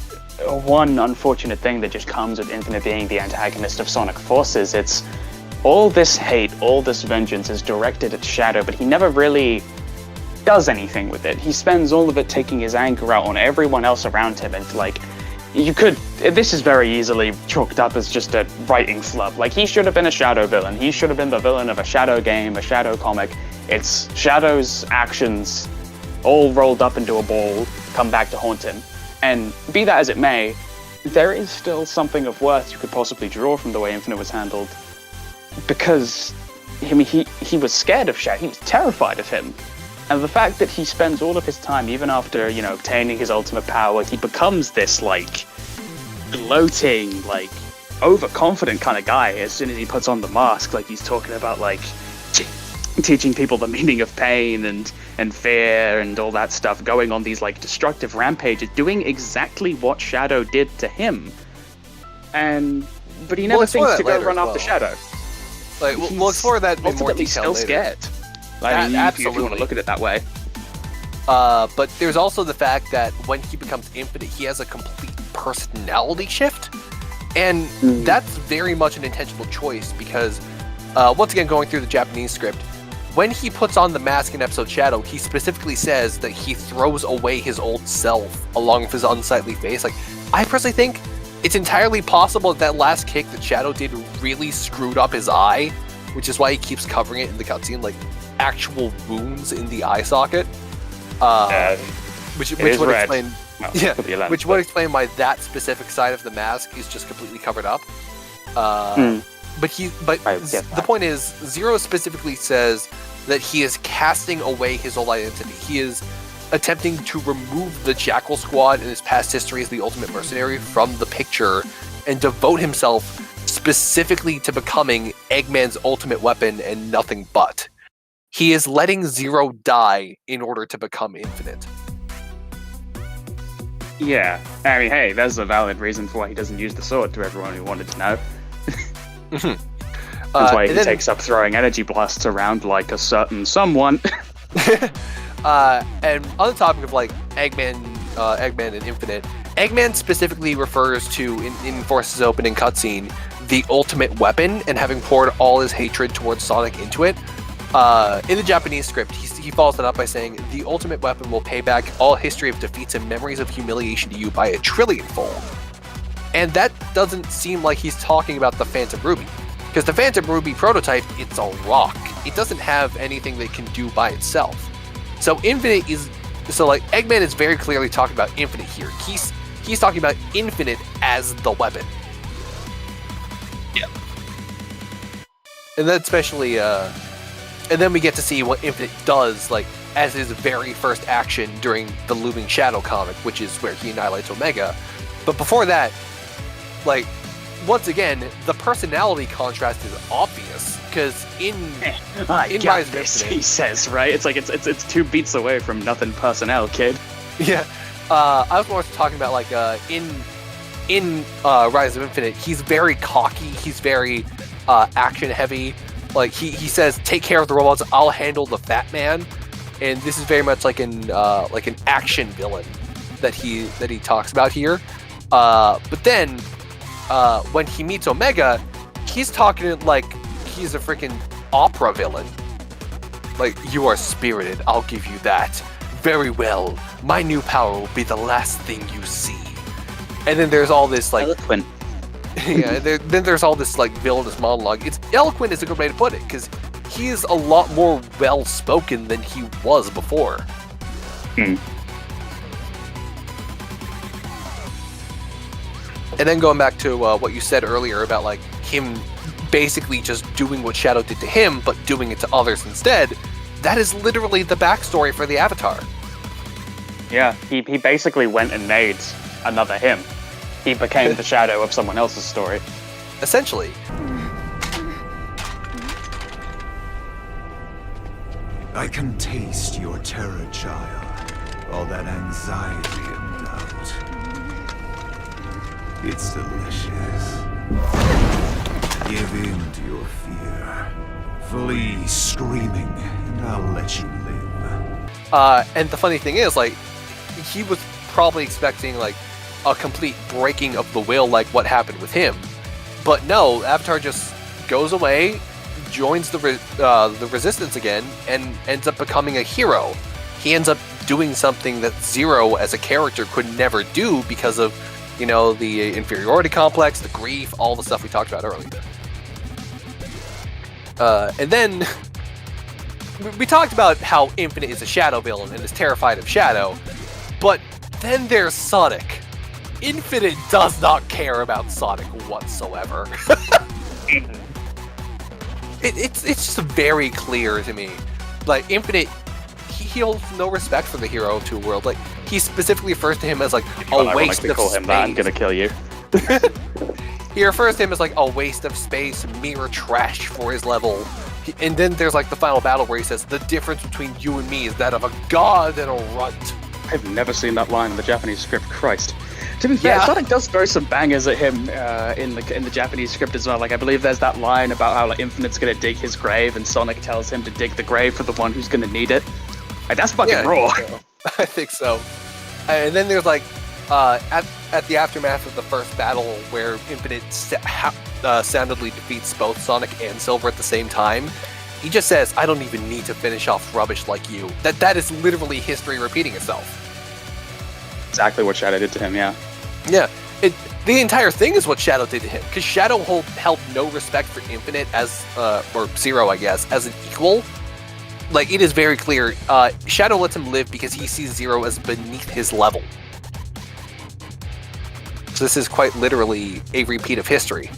S2: one unfortunate thing that just comes with Infinite being the antagonist of Sonic Forces. It's all this hate, all this vengeance is directed at Shadow, but he never really does anything with it. He spends all of it taking his anger out on everyone else around him, and like, this is very easily chalked up as just a writing flub. Like, he should have been a Shadow villain. He should have been the villain of a Shadow game, a Shadow comic. It's Shadow's actions all rolled up into a ball, come back to haunt him. And be that as it may, there is still something of worth you could possibly draw from the way Infinite was handled. Because, I mean, he was scared of Shadow, he was terrified of him. And the fact that he spends all of his time, even after, you know, obtaining his ultimate power, he becomes this, like, gloating, like, overconfident kind of guy as soon as he puts on the mask. Like, he's talking about, like, teaching people the meaning of pain and fear and all that stuff, going on these, like, destructive rampages, doing exactly what Shadow did to him. But he never thinks to go run after Shadow.
S1: Like, we'll explore that in more detail
S2: still
S1: later.
S2: Scared. I mean, if you want to look at it that way.
S1: But there's also the fact that when he becomes Infinite, he has a complete personality shift. And that's very much an intentional choice because, once again, going through the Japanese script, when he puts on the mask in episode Shadow, he specifically says that he throws away his old self along with his unsightly face. Like, I personally think it's entirely possible that last kick that Shadow did really screwed up his eye, which is why he keeps covering it in the cutscene, like actual wounds in the eye socket. Which would explain. Well, which would explain why that specific side of the mask is just completely covered up. But the point is, Zero specifically says that he is casting away his old identity. He is attempting to remove the Jackal Squad and his past history as the ultimate mercenary from the picture and devote himself specifically to becoming Eggman's ultimate weapon and nothing but. He is letting Zero die in order to become Infinite.
S2: Yeah, I mean, hey, there's a valid reason for why he doesn't use the sword to everyone who wanted to know. That's why he takes up throwing energy blasts around like a certain someone.
S1: And on the topic of like Eggman and Infinite, Eggman specifically refers to in Force's opening cutscene the ultimate weapon and having poured all his hatred towards Sonic into it. In the Japanese script, he follows that up by saying, "The ultimate weapon will pay back all history of defeats and memories of humiliation to you by 1,000,000,000,000-fold." And that doesn't seem like he's talking about the Phantom Ruby. Because the Phantom Ruby prototype, it's a rock. It doesn't have anything that it can do by itself. So Infinite is... So, like, Eggman is very clearly talking about Infinite here. He's talking about Infinite as the weapon. Yeah. And then especially... And then we get to see what Infinite does, like, as his very first action during the Looming Shadow comic, which is where he annihilates Omega. But before that, like, once again, the personality contrast is obvious, because in Rise of Infinite,
S2: he says, right? It's like, it's 2 beats away from nothing personnel, kid.
S1: Yeah. I was more talking about, like, in Rise of Infinite, he's very cocky, he's very action-heavy. Like, he says, "Take care of the robots, I'll handle the fat man." And this is very much like an action villain that he talks about here. But then, when he meets Omega, he's talking like he's a freaking opera villain. Like, "You are spirited, I'll give you that. Very well, my new power will be the last thing you see." And then there's all this, like...
S2: Eloquent.
S1: Yeah, then there's all this, like, villainous monologue. It's eloquent is a good way to put it, because he is a lot more well-spoken than he was before. And then going back to what you said earlier about, like, him basically just doing what Shadow did to him, but doing it to others instead, that is literally the backstory for the Avatar.
S2: Yeah, he basically went and made another him. He became the Shadow of someone else's story.
S1: Essentially.
S8: I can taste your terror, child. All that anxiety and doubt. It's delicious. Give in to your fear. Flee screaming, and I'll let you live.
S1: And the funny thing is, like, he was probably expecting, like, a complete breaking of the will, like what happened with him. But no, Avatar just goes away, joins the Resistance again, and ends up becoming a hero. He ends up doing something that Zero as a character could never do because of, you know, the inferiority complex, the grief, all the stuff we talked about earlier. And then we talked about how Infinite is a Shadow villain and is terrified of Shadow, but then there's Sonic. Infinite does not care about Sonic whatsoever. It's just very clear to me. Like, Infinite, he holds no respect for the hero of Two World. Like, he specifically refers to him as like a waste of
S2: call
S1: space.
S2: him that, I'm gonna kill you.
S1: He refers to him as like a waste of space, mere trash for his level. And then there's like the final battle where he says, "The difference between you and me is that of a god and a runt."
S2: I've never seen that line in the Japanese script. Christ. To be fair, Sonic does throw some bangers at him in the Japanese script as well. Like, I believe there's that line about how like Infinite's gonna dig his grave, and Sonic tells him to dig the grave for the one who's gonna need it. Like, that's fucking raw.
S1: I think so. And then there's like at the aftermath of the first battle where Infinite soundedly defeats both Sonic and Silver at the same time. He just says, "I don't even need to finish off rubbish like you." That is literally history repeating itself.
S2: Exactly what Shadow did to him, yeah.
S1: Yeah, the entire thing is what Shadow did to him, because Shadow held no respect for Infinite as, or Zero, I guess, as an equal. Like, it is very clear, Shadow lets him live because he sees Zero as beneath his level. So this is quite literally a repeat of history.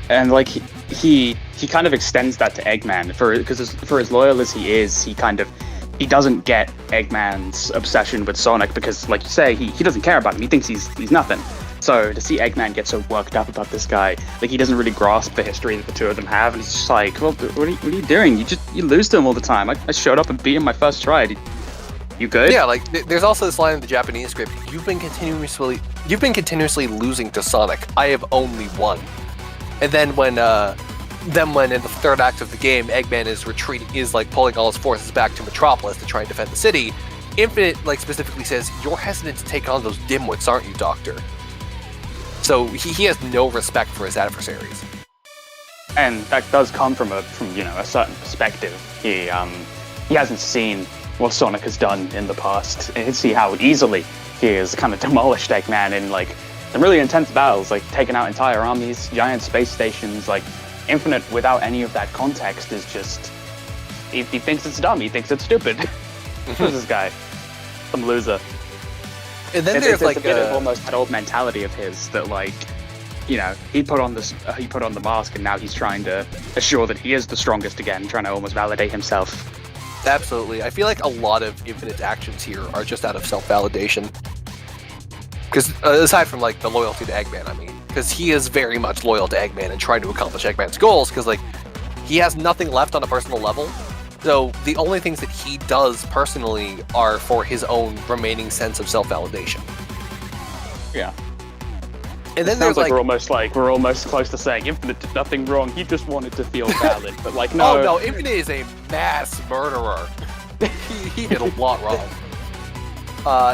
S2: And like he kind of extends that to Eggman because for as loyal as he is, he doesn't get Eggman's obsession with Sonic because, like you say, he doesn't care about him. He thinks he's nothing. So to see Eggman get so worked up about this guy, like, he doesn't really grasp the history that the two of them have, and he's just like, "Well, what are you doing? You lose to him all the time. I showed up and beat him my first try. You good?"
S1: Yeah, like there's also this line in the Japanese script: You've been continuously losing to Sonic. I have only won." And then when in the third act of the game, Eggman is like pulling all his forces back to Metropolis to try and defend the city, Infinite like specifically says, "You're hesitant to take on those dimwits, aren't you, Doctor?" So he has no respect for his adversaries.
S2: And that does come from a certain perspective. He hasn't seen what Sonic has done in the past, and you can see how easily he has kind of demolished Eggman in like some really intense battles, like taking out entire armies, giant space stations. Like, Infinite, without any of that context, is just he thinks it's dumb. He thinks it's stupid. Who's this guy? Some loser.
S1: And then there's like
S2: a bit of almost that old mentality of his that, like, you know, he put on the mask, and now he's trying to assure that he is the strongest again, trying to almost validate himself.
S1: Absolutely. I feel like a lot of Infinite's actions here are just out of self-validation. Because aside from like the loyalty to Eggman, I mean, because he is very much loyal to Eggman and trying to accomplish Eggman's goals, because like he has nothing left on a personal level. So the only things that he does personally are for his own remaining sense of self-validation.
S2: Yeah.
S1: And then
S2: there's
S1: like
S2: we're almost close to saying Infinite did nothing wrong. He just wanted to feel valid, but like no.
S1: Oh no, Infinite is a mass murderer. he did a lot wrong.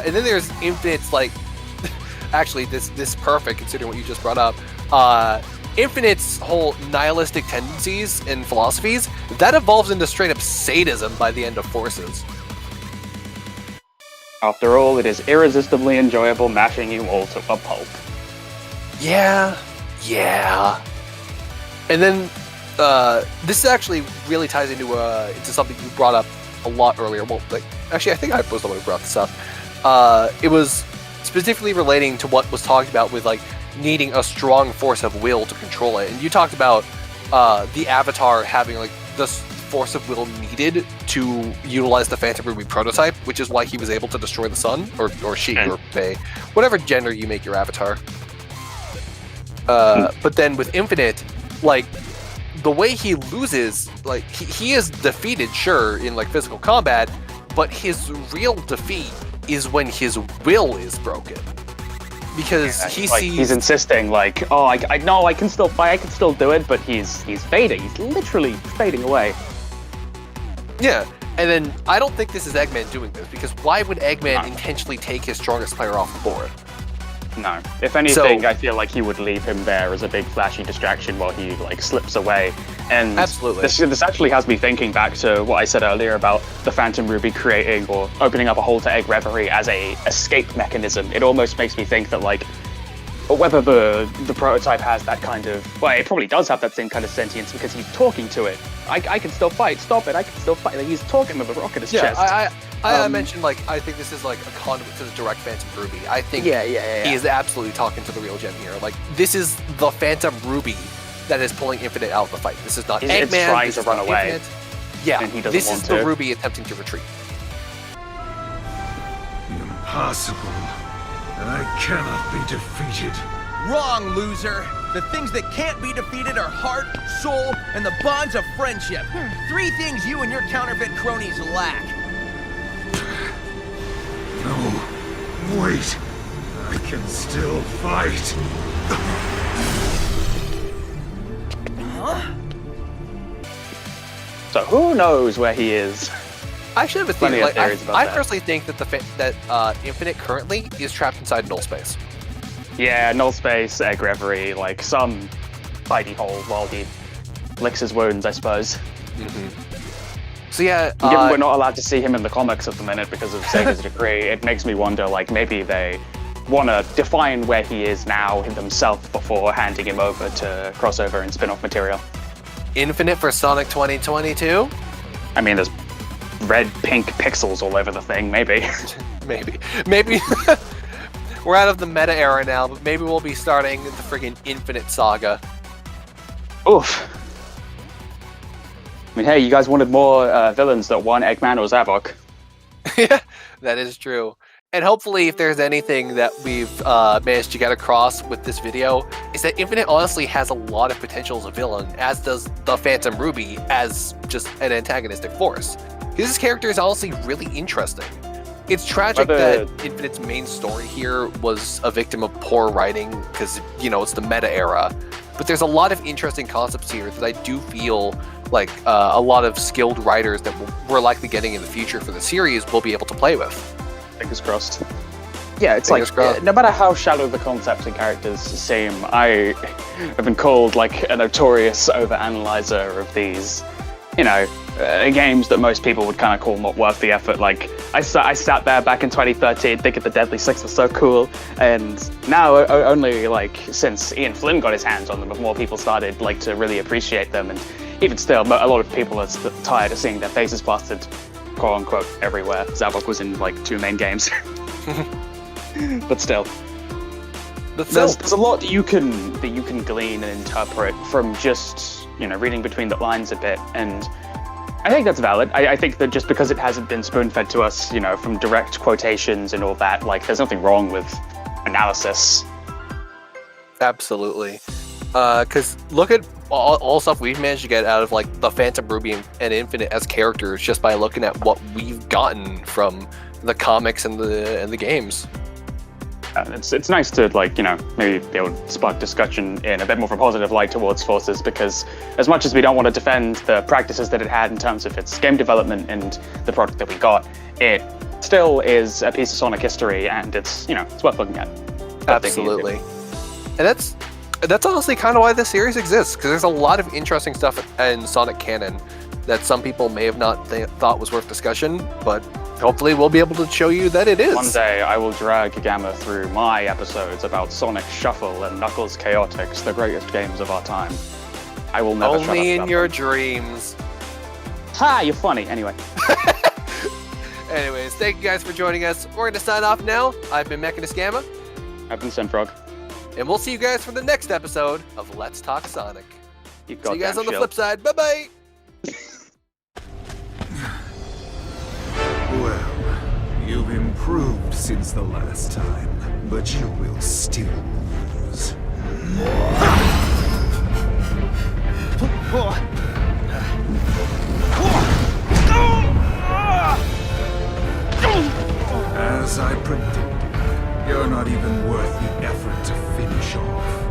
S1: And then there's Infinite's like, actually this is perfect considering what you just brought up. Infinite's whole nihilistic tendencies and philosophies, that evolves into straight up sadism by the end of Forces.
S2: After all, it is irresistibly enjoyable mashing you all to a pulp.
S1: Yeah. And then this actually really ties into something you brought up a lot earlier. Well, like, actually, I think I was the one who brought this up. It was specifically relating to what was talked about with like needing a strong force of will to control it. And you talked about the Avatar having like this force of will needed to utilize the Phantom Ruby prototype, which is why he was able to destroy the sun, or she, or they, whatever gender you make your Avatar. But then with Infinite, like, the way he loses, like, he is defeated, sure, in like physical combat, but his real defeat is when his will is broken. Because
S2: he's insisting, like, oh, I know I can still fight, I can still do it, but he's fading. He's literally fading away.
S1: Yeah, and then I don't think this is Eggman doing this, because why would Eggman intentionally take his strongest player off the board?
S2: No. If anything, I feel like he would leave him there as a big flashy distraction while he like slips away. And
S1: absolutely,
S2: this actually has me thinking back to what I said earlier about the Phantom Ruby creating or opening up a hole to Egg Reverie as a escape mechanism. It almost makes me think that like whether the prototype has that kind of, well, it probably does have that same kind of sentience because he's talking to it. I can still fight. Stop it. I can still fight. Like, he's talking with a rock in his
S1: Yeah,
S2: chest.
S1: I mentioned, like, I think this is, like, a conduit to the direct Phantom Ruby. I think
S2: Yeah.
S1: he is absolutely talking to the real Gen here. Like, this is the Phantom Ruby that is pulling Infinite out of the fight. This is not Eggman.
S2: It's trying
S1: this
S2: to
S1: is
S2: run
S1: not
S2: away.
S1: Infinite. Yeah,
S2: And he doesn't
S1: this
S2: want
S1: is
S2: to.
S1: the Ruby attempting to retreat.
S8: Impossible. I cannot be defeated.
S4: Wrong, loser. The things that can't be defeated are heart, soul, and the bonds of friendship. 3 things you and your counterfeit cronies lack.
S8: No, wait. I can still fight.
S2: So who knows where he is?
S1: I actually have a
S2: Plenty
S1: theory.
S2: of
S1: Like,
S2: theories about
S1: I
S2: that.
S1: personally think that Infinite currently is trapped inside null space.
S2: Yeah, null space, egg reverie, like some hidey hole while he licks his wounds, I suppose.
S1: So yeah,
S2: Given we're not allowed to see him in the comics at the minute because of Sega's decree, it makes me wonder, like, maybe they want to define where he is now himself before handing him over to crossover and spin-off material.
S1: Infinite for Sonic 2022?
S2: I mean, there's red, pink pixels all over the thing, maybe.
S1: Maybe. We're out of the meta era now, but maybe we'll be starting the friggin' Infinite saga.
S2: Oof. I mean, hey, you guys wanted more villains that weren't Eggman or Zavok.
S1: Yeah, that is true. And hopefully, if there's anything that we've managed to get across with this video, is that Infinite honestly has a lot of potential as a villain, as does the Phantom Ruby as just an antagonistic force. His character is honestly really interesting. It's tragic that Infinite's main story here was a victim of poor writing, because, you know, it's the meta era. But there's a lot of interesting concepts here that I do feel like a lot of skilled writers that we're likely getting in the future for the series will be able to play with.
S2: Fingers crossed. Yeah, it's
S1: Fingers
S2: like,
S1: crossed.
S2: no matter how shallow the concepts and characters seem, I have been called like a notorious overanalyzer of these, you know, games that most people would kind of call not worth the effort. Like, I sat there back in 2013 thinking the Deadly Six was so cool, and now only like since Ian Flynn got his hands on them, more people started like to really appreciate them, and even still, a lot of people are tired of seeing their faces plastered, quote unquote, everywhere. Zavok was in like 2 main games. But still. There's a lot that you can glean and interpret from just, you know, reading between the lines a bit, and I think that's valid. I think that just because it hasn't been spoon-fed to us, you know, from direct quotations and all that, like, there's nothing wrong with analysis.
S1: Absolutely. Because look at all stuff we've managed to get out of, like, the Phantom Ruby and Infinite as characters just by looking at what we've gotten from the comics and the games.
S2: It's nice to, like, you know, maybe be able to spark discussion in a bit more of a positive light towards Forces, because as much as we don't want to defend the practices that it had in terms of its game development and the product that we got, it still is a piece of Sonic history, and it's, you know, it's worth looking at.
S1: Absolutely. And that's honestly kind of why this series exists, because there's a lot of interesting stuff in Sonic canon that some people may have not thought was worth discussion, but hopefully we'll be able to show you that it is.
S2: One day I will drag Gamma through my episodes about Sonic Shuffle and Knuckles Chaotix, the greatest games of our time. I will never shut up
S1: Only in
S2: about
S1: your
S2: them.
S1: dreams.
S2: Ha! You're funny. Anyway.
S1: Anyways, thank you guys for joining us. We're going to sign off now. I've been Mechanist Gamma,
S2: I've been SinFrog.
S1: and we'll see you guys for the next episode of Let's Talk Sonic.
S2: You
S1: See you guys on the
S2: shield.
S1: flip side. Bye-bye!
S8: Well, you've improved since the last time, but you will still lose. As I predicted, you're not even worth the effort to finish off.